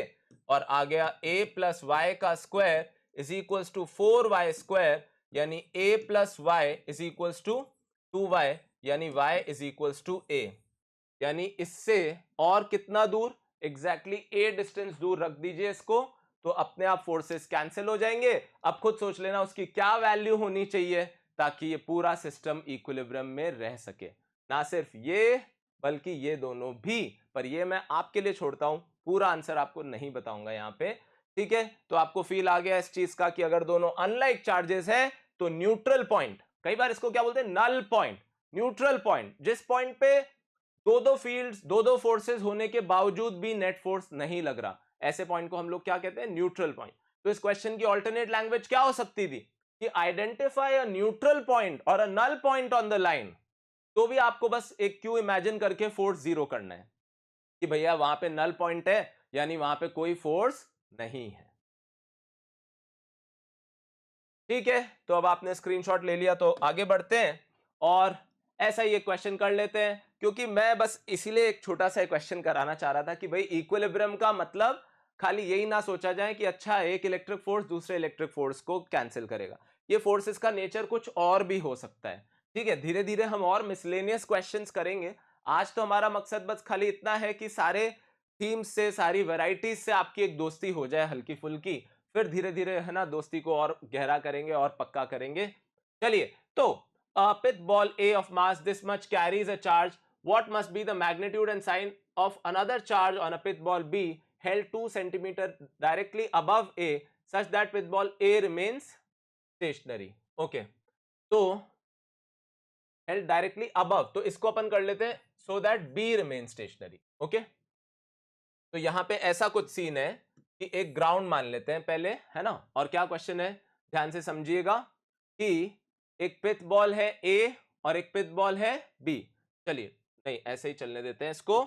और आ गया a प्लस वाई का square is equals to 4y square, यानी a plus y is equals to 2y, यानी y is equals to a। यानी इससे और कितना दूर, एग्जैक्टली a डिस्टेंस दूर रख दीजिए इसको, तो अपने आप फोर्सेस कैंसिल हो जाएंगे। अब खुद सोच लेना उसकी क्या वैल्यू होनी चाहिए ताकि ये पूरा सिस्टम इक्विलिब्रियम में रह सके, ना सिर्फ ये बल्कि ये दोनों भी। पर ये मैं आपके लिए छोड़ता हूं, पूरा आंसर आपको नहीं बताऊंगा यहां पे, ठीक है। तो आपको फील आ गया इस चीज का कि अगर दोनों अनलाइक चार्जेस है तो न्यूट्रल पॉइंट, कई बार इसको क्या बोलते हैं, नल पॉइंट, न्यूट्रल पॉइंट, जिस पॉइंट पे दो फील्ड्स, दो फोर्सेस होने के बावजूद भी नेट फोर्स नहीं लग रहा, ऐसे पॉइंट को हम लोग क्या कहते हैं, न्यूट्रल पॉइंट। तो इस क्वेश्चन की ऑल्टरनेट लैंग्वेज क्या हो सकती थी कि आइडेंटिफाई अ न्यूट्रल पॉइंट और uh null point on the line. तो भी आपको बस एक क्यू इमेजिन करके फोर्स जीरो करना है कि भैया वहां पे नल पॉइंट है, यानी वहां पे कोई फोर्स नहीं है। ठीक है, तो अब आपने स्क्रीनशॉट ले लिया, तो आगे बढ़ते हैं और ऐसा ही एक क्वेश्चन कर लेते हैं, क्योंकि मैं बस इसीलिए एक छोटा सा क्वेश्चन कराना चाह रहा था कि भाई इक्विलिब्रियम का मतलब खाली यही ना सोचा जाए कि अच्छा एक इलेक्ट्रिक फोर्स दूसरे इलेक्ट्रिक फोर्स को कैंसिल करेगा, ये फोर्सेस का नेचर कुछ और भी हो सकता है। ठीक है, धीरे धीरे हम और मिसलेनियस क्वेश्चंस करेंगे। आज तो हमारा मकसद बस खाली इतना है कि सारे थीम्स से, सारी वेराइटीज से आपकी एक दोस्ती हो जाए हल्की फुल्की, फिर धीरे धीरे है ना दोस्ती को और गहरा करेंगे और पक्का करेंगे। चलिए, तो pith ball A of mass this much carries a charge, what must be the magnitude and sign of another charge on a pith ball be held 2 centimeter directly above A such that pith ball A remains stationary। Okay, तो held directly above, तो इसको अपन कर लेते हैं so that B remains stationary। Okay, तो यहां पे ऐसा कुछ सीन है कि एक ग्राउंड मान लेते हैं पहले, है ना, और क्या क्वेश्चन है ध्यान से समझिएगा कि एक पिथ बॉल है ए और एक पिथ बॉल है बी। चलिए, नहीं ऐसे ही चलने देते हैं इसको,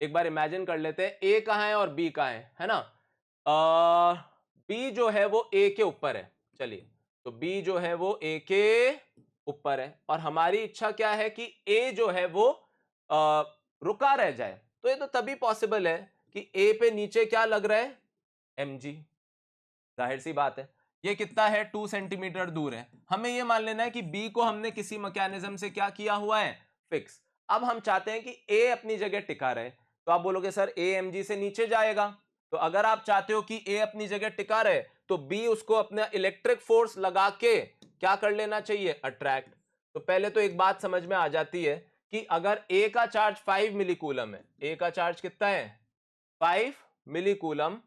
एक बार इमेजिन कर लेते हैं ए कहां है और बी कहां है ना। बी जो है वो ए के ऊपर है, चलिए, तो बी जो है वो ए के ऊपर है और हमारी इच्छा क्या है कि ए जो है वो रुका रह जाए। तो ये तो तभी पॉसिबल है कि ए पे नीचे क्या लग रहा है, mg, जाहिर सी बात है। ये कितना है, 2 सेंटीमीटर दूर है। हमें ये मान लेना है कि बी को हमने किसी मैकेनिज्म से क्या किया हुआ है, फिक्स। अब हम चाहते हैं कि ए अपनी जगह टिका रहे, तो आप बोलोगे सर ए mg से नीचे जाएगा। तो अगर आप चाहते हो कि ए अपनी जगह टिका रहे तो बी उसको अपना इलेक्ट्रिक फोर्स लगा के क्या कर लेना चाहिए, अट्रैक्ट। तो पहले तो एक बात समझ में आ जाती है कि अगर ए का चार्ज 5 मिलीकूलम है, ए का चार्ज कितना है 5 मिलीकूलम,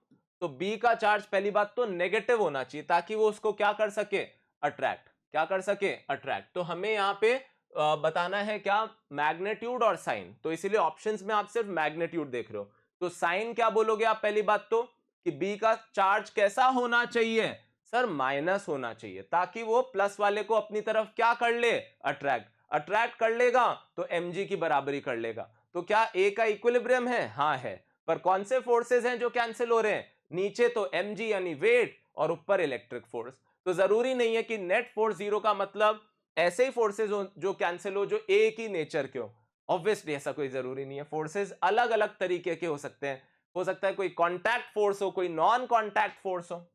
तो बी का चार्ज पहली बात तो नेगेटिव होना चाहिए ताकि वो उसको क्या कर सके, अट्रैक्ट, क्या कर सके, अट्रैक्ट। तो हमें यहाँ पे बताना है क्या, मैग्नेट्यूड और साइन, तो इसीलिए ऑप्शंस में आप सिर्फ मैग्नेट्यूड देख रहे हो। तो साइन क्या बोलोगे आप, पहली बात तो कि बी का चार्ज कैसा होना चाहिए सर, माइनस होना चाहिए, ताकि वो प्लस वाले को अपनी तरफ क्या कर ले, अट्रैक्ट। अट्रैक्ट कर लेगा तो mg की बराबरी कर लेगा। तो क्या ए का इक्विलिब्रियम है, हाँ है, पर कौन से फोर्सेस हैं जो कैंसिल हो रहे हैं, नीचे तो mg यानी वेट और ऊपर इलेक्ट्रिक फोर्स। तो जरूरी नहीं है कि नेट फोर्स जीरो का मतलब ऐसे ही फोर्सेस हो जो कैंसिल हो जो एक ही नेचर के हो, ऑब्वियसली ऐसा कोई जरूरी नहीं है। फोर्सेस अलग अलग तरीके के हो सकते हैं, हो सकता है कोई कॉन्टैक्ट फोर्स हो, कोई नॉन कॉन्टैक्ट फोर्स हो,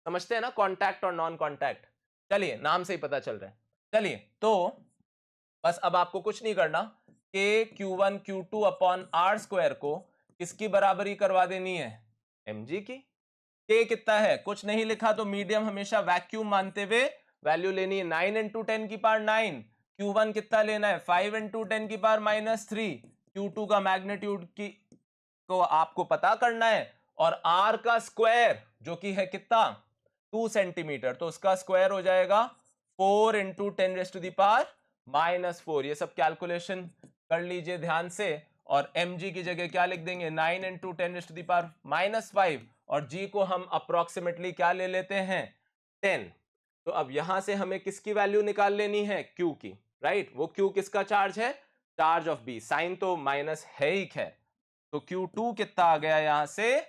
समझते हैं ना कॉन्टैक्ट और नॉन कॉन्टैक्ट। चलिए नाम से ही पता चल रहा है। चलिए तो बस अब आपको कुछ नहीं करना, के Q1 Q2 upon are square को किसकी बराबरी करवा देनी है, mg की। के कितना है कुछ नहीं लिखा, तो मीडियम हमेशा वैक्यूम मानते हुए वैल्यू लेनी है 9 इंटू 10 की पावर 9। Q1 कितना लेना है 5 इंटू 10 की पावर -3। Q2 का मैग्नीट्यूड की को आपको पता करना है, और R का स्क्वायर जो कि है कितना 2 सेंटीमीटर, तो उसका स्क्वायर हो जाएगा 4 इंटू 10⁻⁻⁴। ये सब कैलकुलेशन कर लीजिए ध्यान से, और mg की जगह क्या लिख देंगे 9 इंटू 10⁻⁻5, और g को हम अप्रोक्सीमेटली क्या ले लेते हैं 10। तो अब यहां से हमें किसकी वैल्यू निकाल लेनी है q की, राइट। वो q किसका चार्ज है, चार्ज ऑफ b, साइन तो माइनस है ही खैर। तो Q2 कितना आ गया यहां से,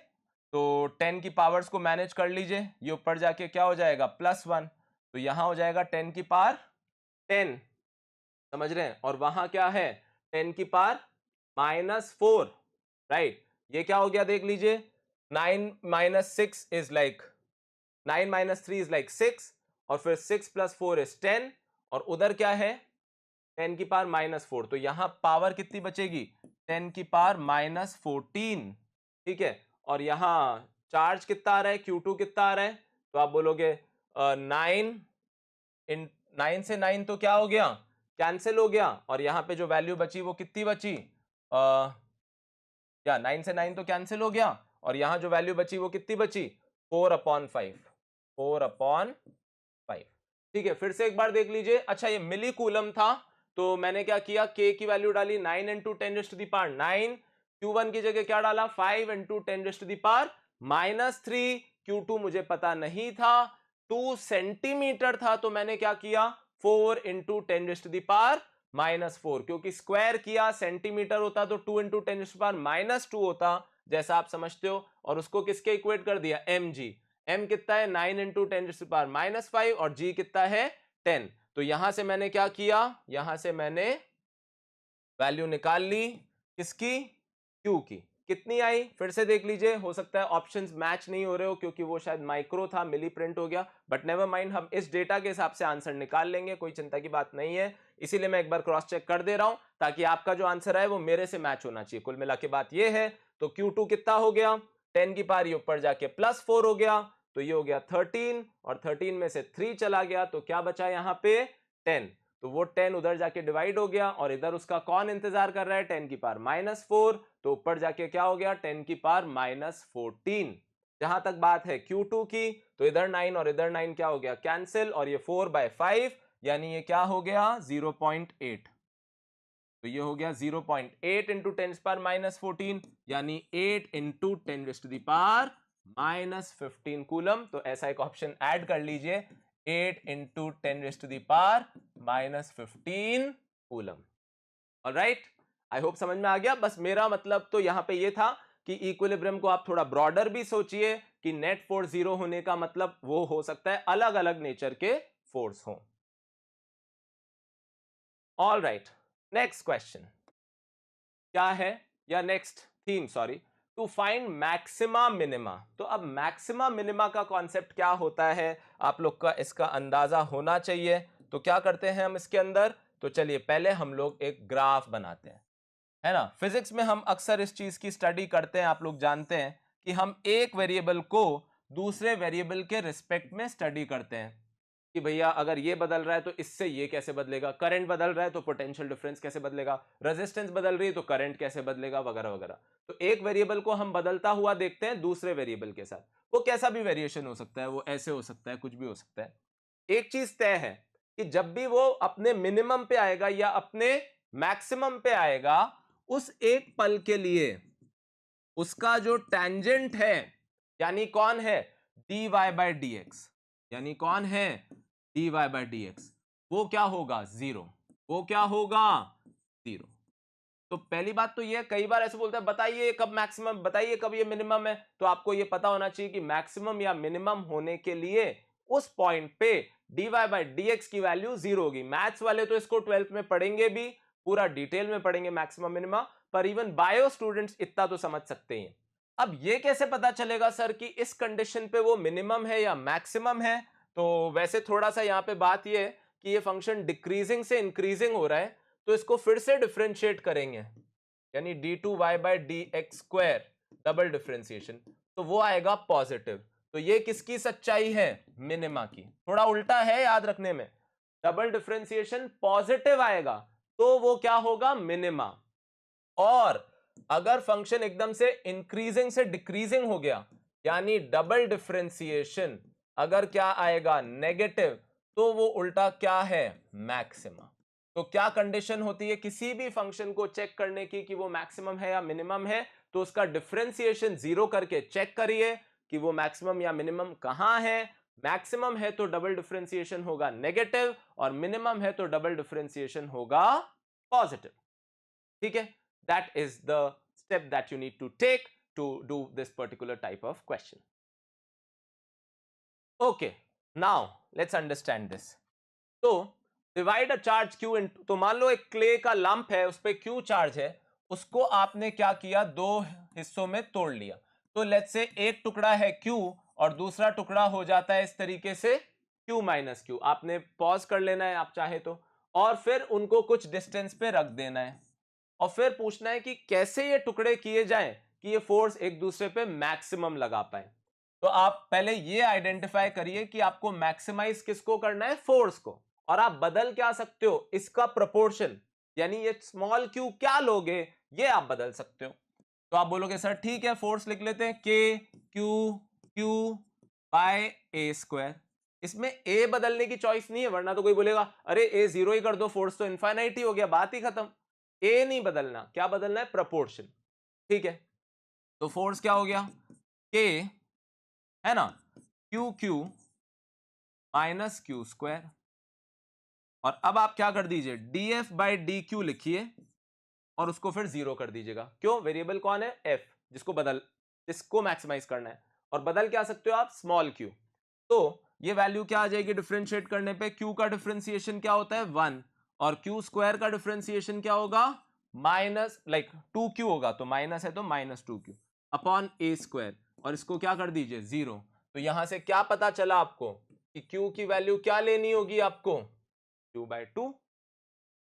तो 10 की पावर्स को मैनेज कर लीजिए, ये ऊपर जाके क्या हो जाएगा +1, तो यहां हो जाएगा 10 की पावर 10, समझ रहे हैं, और वहां क्या है 10 की पावर -4, राइट। ये क्या हो गया देख लीजिए, 9 - 6 इज लाइक 9 - 3 इज लाइक 6, और फिर 6 + 4 इज 10, और उधर क्या है 10 की पावर -4, तो यहां पावर कितनी बचेगी 10 की पावर -14, ठीक है। और यहां चार्ज कितना आ रहा है Q2 कितना आ रहा है, तो आप बोलोगे 9 इन 9 से 9 तो क्या हो गया कैंसिल हो गया, और यहां पे जो वैल्यू बची वो कितनी बची, या 9 से 9 तो कैंसिल हो गया, और यहां जो वैल्यू बची वो कितनी बची 4/5, 4/5, ठीक है। फिर से एक बार देख लीजिए, अच्छा ये मिली कूलम था, तो मैंने क्या किया k की वैल्यू डाली 9 इंटू 10⁻⁹, Q1 की जगह क्या डाला 5 इंटू 10⁻⁻3, Q2 मुझे पता नहीं था 2 सेंटीमीटर था, तो मैंने क्या किया 4 इंटू 10⁻⁻4, क्योंकि स्क्वायर किया सेंटीमीटर होता तो 2 इंटू 10⁻⁻2 होता, जैसा आप समझते हो, और उसको किसके इक्वेट कर दिया mg। m कितना है 9 इंटू 10⁻⁻5, और g कितना है 10। तो यहां से मैंने क्या किया, यहां से मैंने वैल्यू निकाल ली किसकी Q की, कितनी आई फिर से देख लीजिए, हो सकता है ऑप्शंस मैच नहीं हो रहे हो क्योंकि वो शायद माइक्रो था, मिली प्रिंट हो गया, बट नेवर माइंड, हम इस डेटा के हिसाब से आंसर निकाल लेंगे, कोई चिंता की बात नहीं है। इसीलिए मैं एक बार क्रॉस चेक कर दे रहा हूं ताकि आपका जो आंसर है वो मेरे से मैच होना चाहिए। कुल मिला के बात ये है, तो Q2 कितना हो गया 10 की पावर, ये ऊपर जाके +4 हो गया, तो ये हो गया 13, और 13 में से 3 चला गया, तो क्या बचा यहां पे 10, तो वो 10 उधर जाके डिवाइड हो गया, और इधर उसका कौन इंतजार कर रहा है 10 की पावर -4, तो ऊपर जाके क्या हो गया 10 की पावर -14। जहां तक बात है Q2 की, तो इधर 9 और इधर 9 क्या हो गया कैंसिल, और ये 4/5, यानी ये क्या हो गया 0.8, तो ये हो गया 0.8 इंटू 10⁻⁻14, यानी 8 इंटू 10⁻⁻15 कूलम। तो ऐसा एक ऑप्शन ऐड कर लीजिए, 8 into 10⁻⁻15 coulomb. Alright, I hope समझ में आ गया। बस मेरा मतलब तो यहां पे ये था कि इक्विलिब्रियम को आप थोड़ा ब्रॉडर भी सोचिए कि नेट फोर्स 0 होने का मतलब वो हो सकता है अलग अलग नेचर के फोर्स हो। ऑल राइट, नेक्स्ट क्वेश्चन क्या है, या next theme sorry, to find maxima minima. तो अब मैक्सिमा मिनिमा का कॉन्सेप्ट क्या होता है आप लोग का इसका अंदाजा होना चाहिए। तो क्या करते हैं हम इसके अंदर, तो चलिए पहले हम लोग एक ग्राफ बनाते हैं, है ना। फिजिक्स में हम अक्सर इस चीज की स्टडी करते हैं, आप लोग जानते हैं कि हम एक वेरिएबल को दूसरे वेरिएबल के रिस्पेक्ट में स्टडी करते हैं कि भैया अगर ये बदल रहा है तो इससे ये कैसे बदलेगा, करंट बदल रहा है तो पोटेंशियल डिफरेंस कैसे बदलेगा, रेजिस्टेंस बदल रही है तो करंट कैसे बदलेगा, वगैरह वगैरह। तो एक वेरिएबल को हम बदलता हुआ देखते हैं दूसरे वेरिएबल के साथ, वो कैसा भी वेरिएशन हो सकता है, वो ऐसे हो सकता है, कुछ भी हो सकता है। एक चीज तय है कि जब भी वो अपने मिनिमम पे आएगा या अपने मैक्सिमम पे आएगा, उस एक पल के लिए उसका जो टेंजेंट है, यानी कौन है dy बाई डी एक्स, यानी कौन है dy बाई डी एक्स, वो क्या होगा जीरो, वो क्या होगा जीरो। तो पहली बात तो ये, कई बार ऐसे बोलते हैं बताइए कब मैक्सिमम, बताइए कब ये मिनिमम है, तो आपको ये पता होना चाहिए कि मैक्सिमम या मिनिमम होने के लिए उस पॉइंट पे dy बाई डी एक्स की वैल्यू जीरो होगी। मैथ्स वाले तो इसको 12th में पढ़ेंगे भी, पूरा डिटेल में पढ़ेंगे मैक्सिमम मिनिमम, पर इवन बायो स्टूडेंट्स इतना तो समझ सकते हैं। अब ये कैसे पता चलेगा सर कि इस कंडीशन पे वो मिनिमम है या मैक्सिमम है, तो वैसे थोड़ा सा यहाँ पे बात ये है कि ये फंक्शन डिक्रीजिंग से इंक्रीजिंग हो रहा है, तो इसको फिर से डिफरेंशिएट करेंगे, यानी d2y by D x square double differentiation, तो वो आएगा पॉजिटिव। तो ये किसकी सच्चाई है? मिनिमा की। थोड़ा उल्टा है याद रखने में, डबल डिफरेंशिएशन पॉजिटिव आएगा तो वो क्या होगा? मिनिमा। और अगर फंक्शन एकदम से इंक्रीजिंग से डिक्रीजिंग हो गया, यानी डबल डिफरेंशिएशन अगर क्या आएगा? नेगेटिव, तो वो उल्टा क्या है? मैक्सिमा। तो क्या कंडीशन होती है किसी भी फंक्शन को चेक करने की कि वो मैक्सिमम है या मिनिमम है? तो उसका डिफरेंशिएशन जीरो करके चेक करिए कि वो मैक्सिमम या मिनिमम कहां है। मैक्सिमम है तो डबल डिफरेंशिएशन होगा नेगेटिव, और मिनिमम है तो डबल डिफरेंशिएशन होगा पॉजिटिव। ठीक है, that is the step that you need to take to do this particular type of question. Okay, now let's understand this. तो divide a charge q into, तो मान लो एक क्ले का लंप है, उस पे q चार्ज है, उसको आपने क्या किया? दो हिस्सों में तोड़ लिया। तो लेट्स से एक टुकड़ा है q और दूसरा टुकड़ा हो जाता है इस तरीके से q माइनस q। आपने पॉज कर लेना है आप चाहे तो, और फिर उनको कुछ डिस्टेंस पे रख देना है, और फिर पूछना है कि कैसे ये टुकड़े किए जाएं कि ये फोर्स एक दूसरे पे मैक्सिमम लगा पाए। तो आप पहले ये आइडेंटिफाई करिए कि आपको मैक्सिमाइज किसको करना है? फोर्स को। और आप बदल क्या सकते हो? इसका प्रोपोर्शन, यानी ये स्मॉल क्यू क्या लोगे, ये आप बदल सकते हो। तो आप बोलोगे सर ठीक है, फोर्स लिख लेते हैं k Q Q by A square. इसमें ए बदलने की चॉइस नहीं है, वरना तो कोई बोलेगा अरे ए जीरो ही कर दो, फोर्स तो इनफाइनाइट ही हो गया, बात ही खत्म। ए नहीं बदलना, क्या बदलना है? प्रपोर्शन। ठीक है, तो फोर्स क्या हो गया? के है ना, Q Q minus Q square. और अब आप क्या कर दीजिए? D F by D Q लिखिए और उसको फिर जीरो कर दीजिएगा। क्यों? वेरिएबल कौन है? एफ, जिसको मैक्सिमाइज करना है। और बदल क्या सकते हो आप? Small Q. तो ये वैल्यू क्या आ जाएगी डिफरेंशिएट करने पे? क्यू का डिफरेंशिएशन क्या होता है? 1, और क्यू स्क्वायर का डिफरेंशिएशन क्या होगा? माइनस लाइक 2q होगा, तो माइनस है तो minus 2q upon A square, और इसको क्या कर दीजिए? जीरो। तो यहां से क्या पता चला आपको कि q की वैल्यू क्या लेनी होगी आपको? q/2।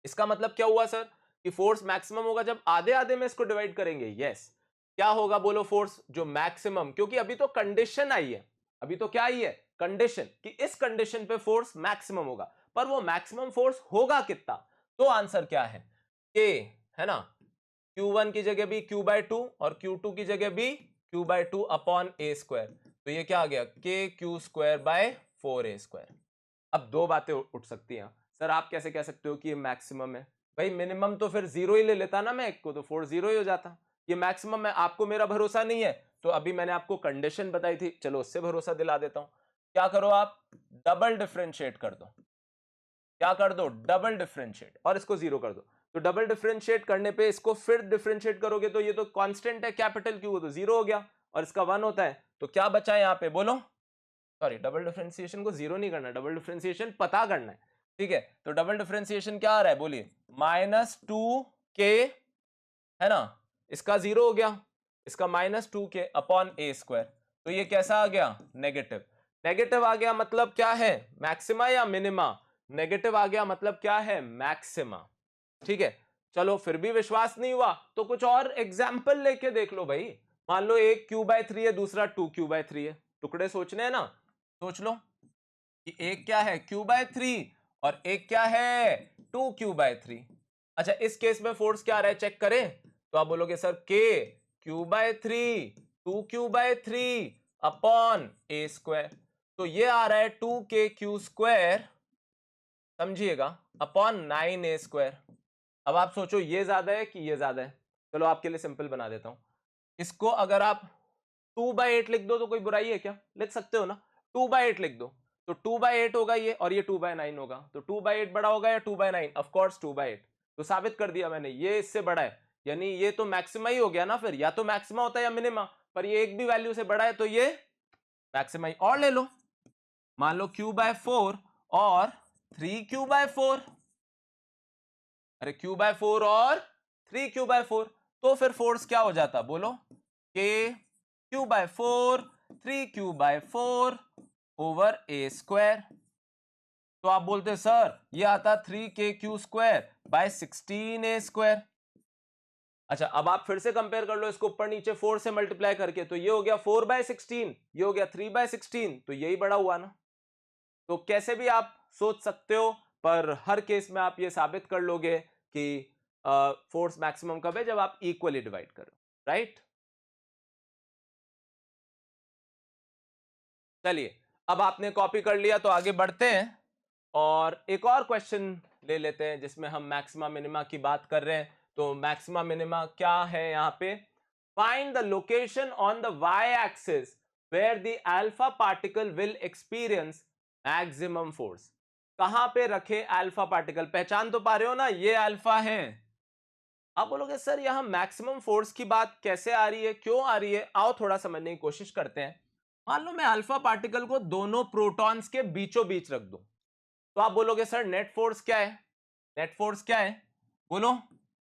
इसका मतलब क्या हुआ सर? कि फोर्स मैक्सिमम होगा जब आधे आधे में इसको डिवाइड करेंगे। यस। क्या होगा बोलो? फोर्स जो मैक्सिमम, क्योंकि अभी तो कंडीशन आई है, अभी तो क्या आई है? कंडीशन, कि इस कंडीशन पे फोर्स मैक्सिमम होगा, पर वो मैक्सिमम फोर्स होगा कितना? तो आंसर क्या है? के, है ना, Q1 की जगह भी Q/2 और Q2 की जगह भी Q/2 अपॉन ए स्क्वायर। तो ये क्या आ गया? के Q square bye 4a square. अब दो बातें उठ सकती हैं, सर आप कैसे कह सकते हो कि ये मैक्सिमम है? भाई मिनिमम तो फिर जीरो ही ले लेता ना मैं, एक को तो फोर्स जीरो ही हो जाता। ये मैक्सिमम है, आपको मेरा भरोसा नहीं है तो अभी मैंने आपको कंडीशन बताई थी, चलो उससे भरोसा दिला देता हूं। क्या करो आप? डबल डिफरेंशिएट कर दो। क्या कर दो? डबल डिफरेंशिएट, और इसको जीरो कर दो। तो डबल डिफरेंशिएट करने पे इसको फिर डिफरेंशिएट करोगे तो ये तो कांस्टेंट है कैपिटल क्यू, तो जीरो हो गया, और इसका 1 होता है, तो क्या बचा यहाँ पे बोलो? सॉरी, डबल डिफरेंशिएशन को जीरो नहीं करना, डबल डिफरेंशिएशन पता करना है। ठीक है, तो डबल डिफरेंशिएशन क्या आ रहा है बोलिए? -2k, है ना, इसका जीरो हो गया, इसका -2k अपॉन ए स्क्वायर। तो ये कैसा आ गया? नेगेटिव। नेगेटिव आ गया मतलब क्या है? मैक्सिमा या मिनिमा? नेगेटिव आ गया मतलब क्या है? मैक्सिमा। ठीक है, चलो फिर भी विश्वास नहीं हुआ तो कुछ और एग्जाम्पल लेके देख लो भाई। मान लो एक q/3 है, दूसरा 2q/3 है, टुकड़े सोचने हैं ना, सोच लो कि एक क्या है? q/3 और एक क्या है? 2q/3। अच्छा, इस केस में फोर्स क्या आ रहा है चेक करें, तो आप बोलोगे sir k q/3 2q/3 upon A square. तो ये आ रहा है 2k क्यू स्क्वायर, समझिएगा, अपॉन 9a स्क्वायर। अब आप सोचो ये ज्यादा है कि ये ज्यादा है? चलो आपके लिए सिंपल बना देता हूं। इसको अगर आप 2/8 लिख दो तो कोई बुराई है क्या? लिख सकते हो ना, 2/8 लिख दो, तो 2/8 होगा ये, और ये 2/9 होगा, तो 2/8 बड़ा होगा या 2/9? Of course 2/8। तो साबित कर दिया मैंने, ये इससे बड़ा है, यानी ये तो मैक्सिमा ही हो गया ना, फिर या तो मैक्सिमा होता है या मिनिमा, पर ये एक भी वैल्यू से बड़ा है तो ये मैक्सिमा ही। और ले लो, मान लो q/4 और 3q/4, अरे q/4 और 3q/4, तो फिर फोर्स क्या हो जाता बोलो? k q/4 3q/4 ओवर ए स्क्वायर। तो आप बोलते सर ये आता 3k² बाय 16a²। अच्छा, अब आप फिर से कंपेयर कर लो इसको ऊपर नीचे 4 से मल्टीप्लाई करके, तो ये हो गया 4/16, ये हो गया 3/16, तो यही बड़ा हुआ ना। तो कैसे भी आप सोच सकते हो, पर हर केस में आप ये साबित कर लोगे कि फोर्स मैक्सिमम कब है, जब आप इक्वली डिवाइड करो, राइट। चलिए, अब आपने कॉपी कर लिया तो आगे बढ़ते हैं और एक और क्वेश्चन ले लेते हैं जिसमें हम मैक्सिमा मिनिमा की बात कर रहे हैं। तो मैक्सिमा मिनिमा क्या है यहाँ पे, find the location on the Y axis where the alpha particle will experience maximum force. कहां पे रखे अल्फा पार्टिकल, पहचान तो पा रहे हो ना, ये अल्फा है। आप बोलोगे सर यहां मैक्सिमम फोर्स की बात कैसे आ रही है, क्यों आ रही है, आओ थोड़ा समझने की कोशिश करते हैं। मान लो मैं अल्फा पार्टिकल को दोनों प्रोटॉन्स के बीचों बीच रख दूं, तो आप बोलोगे सर नेट फोर्स क्या है, नेट फोर्स क्या है, बोलो।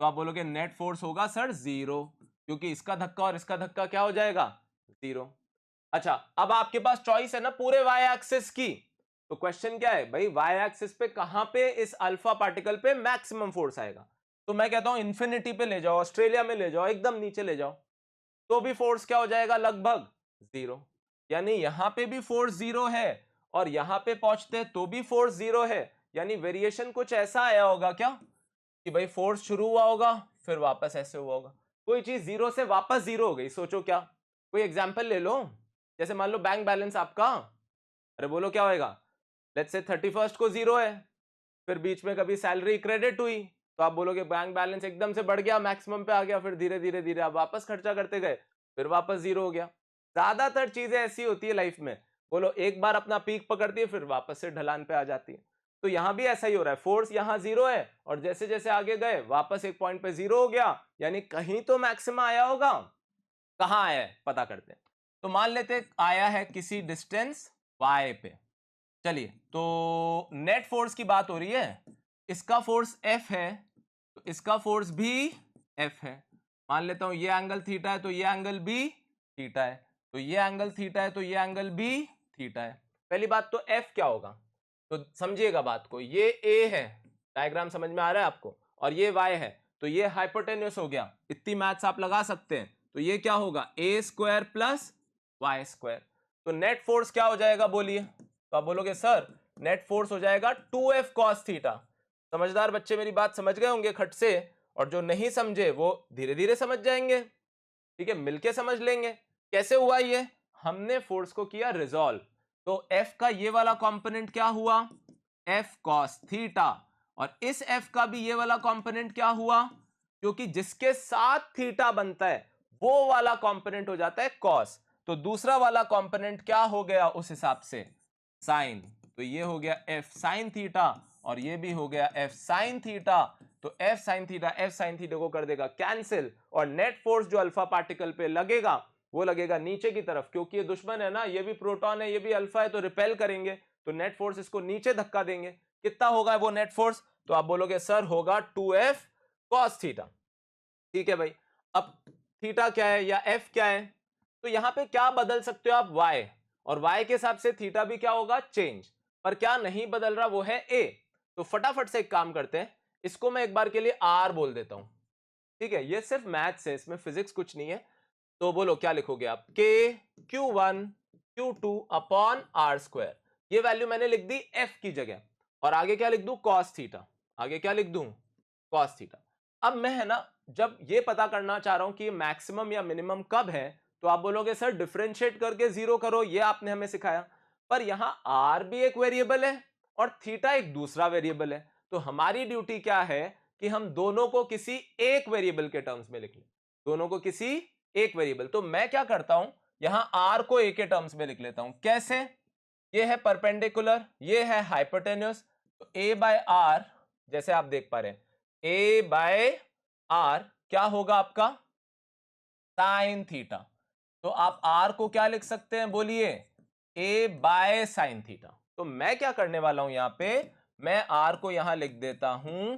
तो आप बोलोगे नेट फोर्स होगा सर 0, क्योंकि इसका धक्का और इसका धक्का क्या हो जाएगा, 0। अच्छा, अब आपके पास चॉइस है ना पूरे वाई एक्सिस की, तो क्वेश्चन क्या है भाई, वाई एक्सिस पे कहां पे इस अल्फा पार्टिकल पे मैक्सिमम फोर्स आएगा। तो मैं कहता हूं इंफिनिटी पे ले जाओ, ऑस्ट्रेलिया में ले जाओ, एकदम नीचे ले जाओ, तो भी फोर्स क्या हो जाएगा, लगभग 0। यानी यहां पे भी फोर्स 0 है और यहां पे पहुंचते तो भी फोर्स 0 है। यानी वेरिएशन कुछ ऐसा आया होगा क्या कि भाई फोर्स शुरू हुआ होगा फिर वापस ऐसे हुआ होगा, कोई चीज 0 से वापस 0 हो गई। सोचो क्या, कोई एग्जांपल ले लो, जैसे मान लो बैंक बैलेंस आपका, अरे बोलो क्या होएगा, लेट्स से 31st को 0 है, फिर बीच में कभी सैलरी क्रेडिट हुई, तो आप बोलोगे बैंक बैलेंस एकदम से बढ़ गया, मैक्सिमम पे आ गया, फिर धीरे धीरे धीरे आप वापस खर्चा करते गए, फिर वापस 0 हो गया। ज्यादातर चीजें ऐसी होती है लाइफ में, बोलो एक बार अपना पीक पकड़ती है फिर वापस से ढलान पे आ जाती है। तो यहां भी ऐसा ही हो रहा है, फोर्स यहां 0 है और जैसे जैसे आगे गए वापस एक पॉइंट पे 0 हो गया, यानी कहीं तो मैक्सिमा आया होगा। कहां आया है पता करते हैं। तो मान लेते आया है किसी डिस्टेंस y पे। चलिए, तो नेट फोर्स की बात हो रही है, इसका फोर्स F है तो इसका फोर्स भी F है। मान लेता हूं ये एंगल थीटा है तो ये एंगल भी थीटा है, तो ये एंगल थीटा है तो ये एंगल भी थीटा है। पहली बात तो F क्या होगा, तो समझिएगा बात को, ये A है, डायग्राम समझ में आ रहा है आपको, और ये Y है, तो ये हाइपोटेन्यूस हो गया। इतनी मैथ्स आप लगा सकते हैं, तो ये क्या होगा A² प्लस Y²। तो नेट फोर्स क्या हो जाएगा बोलिए, तो आप बोलोगे सर नेट फोर्स हो जाएगा 2F cos थीटा। समझदार बच्चे मेरी बात समझ गए होंगे खट से, और जो नहीं समझे वो धीरे धीरे समझ जाएंगे, ठीक है, मिलके समझ लेंगे। कैसे हुआ ये, हमने फोर्स को किया रिजॉल्व, तो F का ये वाला कंपोनेंट क्या हुआ, F cos थीटा, और इस F का भी ये वाला कंपोनेंट क्या हुआ, क्योंकि जिसके साथ थीटा बनता है वो वाला कंपोनेंट हो जाता है cos, तो दूसरा वाला कंपोनेंट क्या हो गया उस हिसाब से, साइन। तो ये हो गया F साइन थीटा और ये भी हो गया F साइन थीटा। तो F साइन थीटा को कर देगा कैंसिल, और नेट फोर्स जो अल्फा पार्टिकल पे लगेगा वो लगेगा नीचे की तरफ, क्योंकि ये दुश्मन है ना, ये भी प्रोटॉन है ये भी अल्फा है, तो रिपेल करेंगे, तो नेट फोर्स इसको नीचे धक्का देंगे। कितना होगा वो नेट फोर्स, तो आप बोलोगे सर होगा 2F cos थीटा। ठीक है भाई, अब थीटा क्या है या F क्या है, तो यहां पे क्या बदल सकते हो आप, y, और y के हिसाब से थीटा भी क्या होगा, चेंज, पर क्या नहीं बदल रहा वो है a। तो फटाफट से एक काम करते हैं, इसको मैं एक बार के लिए r बोल देता हूं, ठीक है, ये सिर्फ मैथ्स है, इसमें फिजिक्स कुछ नहीं है। तो बोलो क्या लिखोगे आप, k q1 q2 upon r², ये वैल्यू मैंने लिख दी f की जगह, और आगे क्या लिख दूं, cos थीटा, आगे क्या लिख दूं, cos थीटा। अब मैं है ना जब ये पता करना चाह रहा हूं कि मैक्सिमम या मिनिमम कब है, तो आप बोलोगे सर डिफरेंशिएट करके 0 करो, ये आपने हमें सिखाया, पर यहां r भी एक वेरिएबल है और थीटा एक दूसरा वेरिएबल है, तो हमारी ड्यूटी क्या है कि हम दोनों को किसी एक वेरिएबल के टर्म्स में लिख लें, दोनों को किसी एक वेरिएबल। तो मैं क्या करता हूं, यहां r को a के टर्म्स में लिख लेता हूं, कैसे, ये है परपेंडिकुलर, ये है हाइपोटेन्यूस, तो a बाय r, जैसे आप देख पा रहे हैं a बाय r क्या होगा आपका, साइन थीटा। तो आप r को क्या लिख सकते हैं बोलिए, a बाय साइन थीटा। तो मैं क्या करने वाला हूं यहां पे, मैं r को यहां लिख देता हूं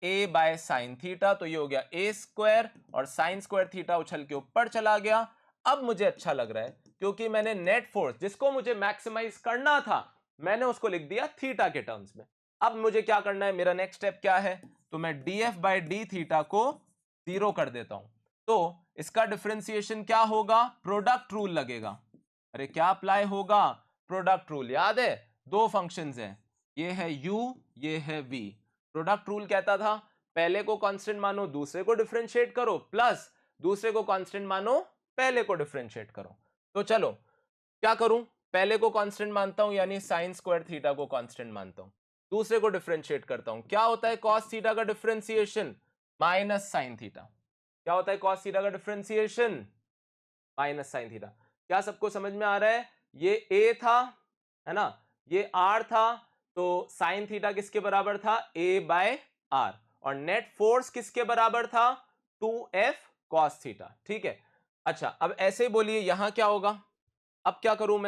a बाय साइन थीटा, तो ये हो गया a² और साइन² थीटा उछल के ऊपर चला गया। अब मुझे अच्छा लग रहा है क्योंकि मैंने नेट फोर्स जिसको मुझे मैक्सिमाइज करना था मैंने उसको लिख दिया थीटा के टर्म्स में। अब मुझे क्या करना है, मेरा नेक्स्ट स्टेप क्या है, तो मैं df बाई डी थीटा को 0 कर देता हूं। तो इसका डिफरेंशिएशन क्या होगा, प्रोडक्ट रूल लगेगा। अरे क्या अप्लाई होगा, प्रोडक्ट रूल। याद है दो फंक्शंस हैं, ये है u ये है v। प्रोडक्ट रूल कहता था पहले को कांस्टेंट मानो दूसरे को डिफरेंशिएट करो, प्लस दूसरे को कांस्टेंट मानो पहले को डिफरेंशिएट करो। तो चलो क्या करूं, पहले को कांस्टेंट मानता हूं यानी साइन स्क्वायर थीटा को कांस्टेंट मानता हूं, दूसरे को डिफरेंशिएट करता हूं। क्या होता है कॉस थीटा का डिफरेंशिएशन, माइनस साइन थीटा। क्या होता है कॉस थीटा का डिफरेंशिएशन, माइनस साइन थीटा। क्या सबको समझ में आ रहा है, ये a था है ना, ये r था, तो साइन थीटा किसके बराबर था, a बाय r, और नेट फोर्स किसके बराबर था, 2f cos थीटा। ठीक है, अच्छा अब ऐसे ही बोलिए यहां क्या होगा। अब क्या करूं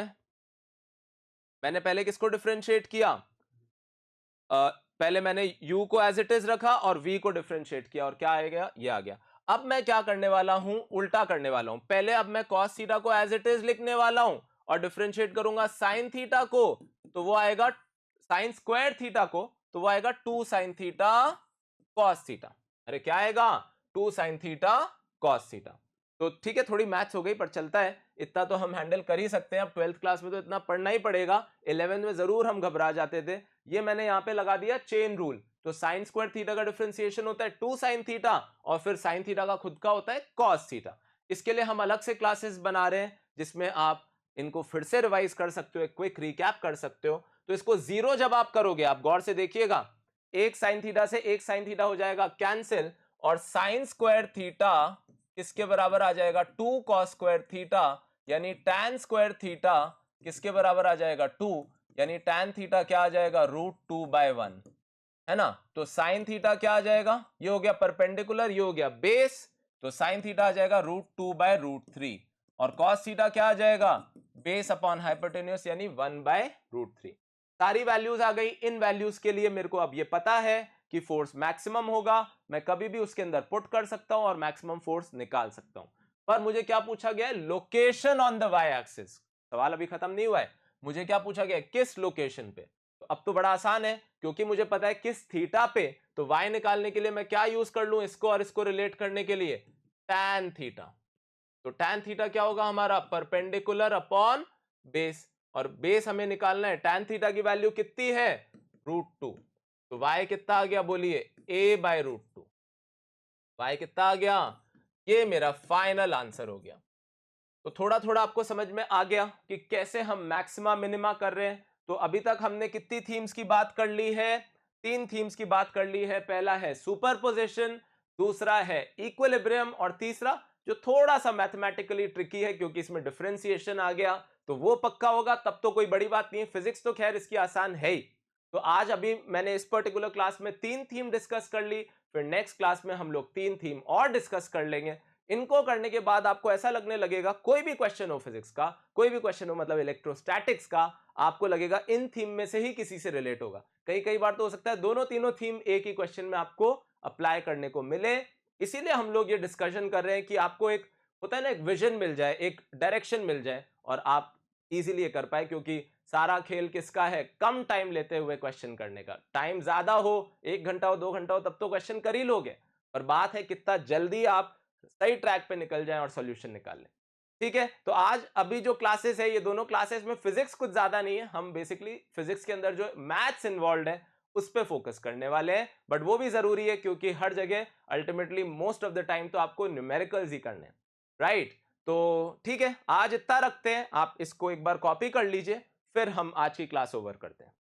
मैंने पहले किसको डिफरेंशिएट किया, पहले मैंने u को एज इट इज रखा और v को डिफरेंशिएट किया, और क्या आएगा, ये आ गया। अब मैं क्या करने वाला हूं, उल्टा करने वाला हूं। पहले अब मैं cos थीटा को एज इट इज लिखने वाला हूं और डिफरेंशिएट करूंगा sin थीटा को, तो वो आएगा sin स्क्वायर थीटा को, तो वो आएगा 2 sin थीटा cos थीटा। अरे क्या आएगा, 2 sin थीटा cos थीटा। तो ठीक है, थोड़ी मैथ्स हो गई पर चलता है, इतना तो हम हैंडल कर ही सकते हैं। अब 12th क्लास में तो इतना पढ़ना ही पड़ेगा, 11th में जरूर हम घबरा जाते थे। ये मैंने यहां पे लगा दिया चेन रूल। तो साइन स्क्वायर थीटा का डिफरेंशिएशन होता है 2 sin थीटा, और फिर साइन थीटा का खुद का होता है cos थीटा। इसके लिए हम अलग से क्लासेस बना रहे हैं जिसमें आप इनको फिर से रिवाइज कर सकते हो, एक क्विक रिकैप कर सकते हो। तो इसको जीरो जब आप करोगे, आप गौर से देखिएगा, एक साइन थीटा से एक साइन थीटा हो जाएगा कैंसिल, और साइन स्क्वायर थीटा किसके बराबर आ जाएगा, 2 cos स्क्वायर थीटा, यानी tan स्क्वायर थीटा किसके बराबर आ जाएगा, 2, यानी tan थीटा क्या आ जाएगा, √2/1, है ना। तो साइन थीटा क्या आ जाएगा, ये हो गया परपेंडिकुलर, ये हो गया बेस, तो साइन थीटा आ जाएगा √2/√3, और cos थीटा क्या आ जाएगा, बेस अपॉन हाइपोटेन्यूस यानी 1/√3। सारी वैल्यूज आ गई। इन वैल्यूज के लिए मेरे को अब ये पता है कि फोर्स मैक्सिमम होगा, मैं कभी भी उसके अंदर पुट कर सकता हूं और मैक्सिमम फोर्स निकाल सकता हूं। पर मुझे क्या पूछा गया है, location on the Y axis. सवाल अभी खत्म नहीं हुआ है, मुझे क्या पूछा गया है, किस लोकेशन पे। तो अब तो बड़ा आसान है, क्योंकि मुझे पता है किस थीटा पे, तो y निकालने के लिए मैं क्या यूज कर लूं, इसको और इसको रिलेट करने के लिए tan थीटा। तो tan थीटा क्या होगा हमारा, परपेंडिकुलर अपॉन बेस, और बेस हमें निकालना है, tan थीटा की वैल्यू कितनी है, √2। तो y कितना आ गया, बोलिए a/√2। y कितना आ गया, ये मेरा फाइनल आंसर हो गया। तो थोड़ा थोड़ा आपको समझ में आ गया कि कैसे हम मैक्सिमा मिनिमा कर रहे हैं। तो अभी तक हमने कितनी थीम्स की बात कर ली है, 3 थीम्स की बात कर ली है। पहला है सुपरपोजिशन, दूसरा है इक्विलिब्रियम, और तीसरा जो थोड़ा सा मैथमेटिकली ट्रिकी है क्योंकि इसमें डिफरेंशिएशन आ गया, तो वो पक्का होगा, तब तो कोई बड़ी बात नहीं है। फिजिक्स तो खैर इसकी आसान है ही। तो आज अभी मैंने इस पर्टिकुलर क्लास में 3 थीम डिस्कस कर ली, फिर नेक्स्ट क्लास में हम लोग 3 थीम और डिस्कस कर लेंगे। इनको करने के बाद आपको ऐसा लगने लगेगा, कोई भी क्वेश्चन हो फिजिक्स का, कोई भी क्वेश्चन हो मतलब इलेक्ट्रोस्टैटिक्स का, आपको लगेगा इन थीम में से ही किसी से रिलेट होगा। कई बार तो हो सकता है दोनों तीनों थीम एक ही क्वेश्चन में आपको अप्लाई करने को मिले। इसीलिए हम लोग ये डिस्कशन कर रहे हैं कि आपको एक होता है ना, एक विजन मिल जाए, एक डायरेक्शन मिल जाए, और आप इजीली ये कर पाए। क्योंकि सारा खेल किसका है, कम टाइम लेते हुए क्वेश्चन करने का। टाइम ज्यादा हो, 1 घंटा हो 2 घंटा हो, तब तो क्वेश्चन कर ही लोगे, पर बात है कितना जल्दी आप सही ट्रैक पे निकल जाएं और सॉल्यूशन निकाल लें। ठीक है, तो आज अभी जो क्लासेस है, ये दोनों क्लासेस में फिजिक्स कुछ ज्यादा नहीं है, हम बेसिकली फिजिक्स के अंदर जो मैथ्स इन्वॉल्व है उस पे फोकस करने वाले हैं। बट वो भी जरूरी है क्योंकि हर जगह ultimately most of the time तो आपको न्यूमेरिकल्स ही करने हैं, राइट। तो ठीक है, आज इतना रखते हैं, आप इसको एक बार कॉपी कर लीजिए, फिर हम आज की क्लास ओवर करते हैं।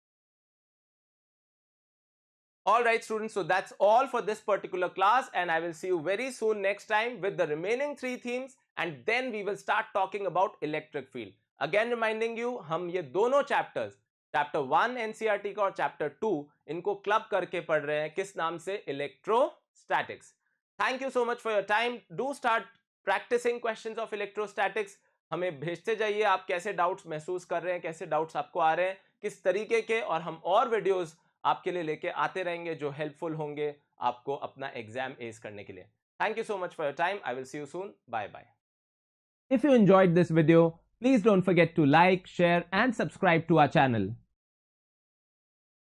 All right, students, so that's all for this particular class, and I will see you very soon next time with the remaining 3 themes, and then we will start talking about electric field. Again reminding you, हम ये दोनों chapters, chapter 1 NCERT का और chapter 2 इनको club करके पढ़ रहे हैं, किस नाम से, electrostatics. Thank you so much for your time. Do start practicing questions of electrostatics. हमें भेजते जाइए आप कैसे डाउट्स महसूस कर रहे हैं, कैसे डाउट्स आपको आ रहे हैं, किस तरीके के, और हम और वीडियोस आपके लिए लेके आते रहेंगे जो हेल्पफुल होंगे आपको अपना एग्जाम एस करने के लिए। Thank you so much for your time. I will see you soon. Bye bye. If you enjoyed this video, Please don't forget to like, share and subscribe to our channel.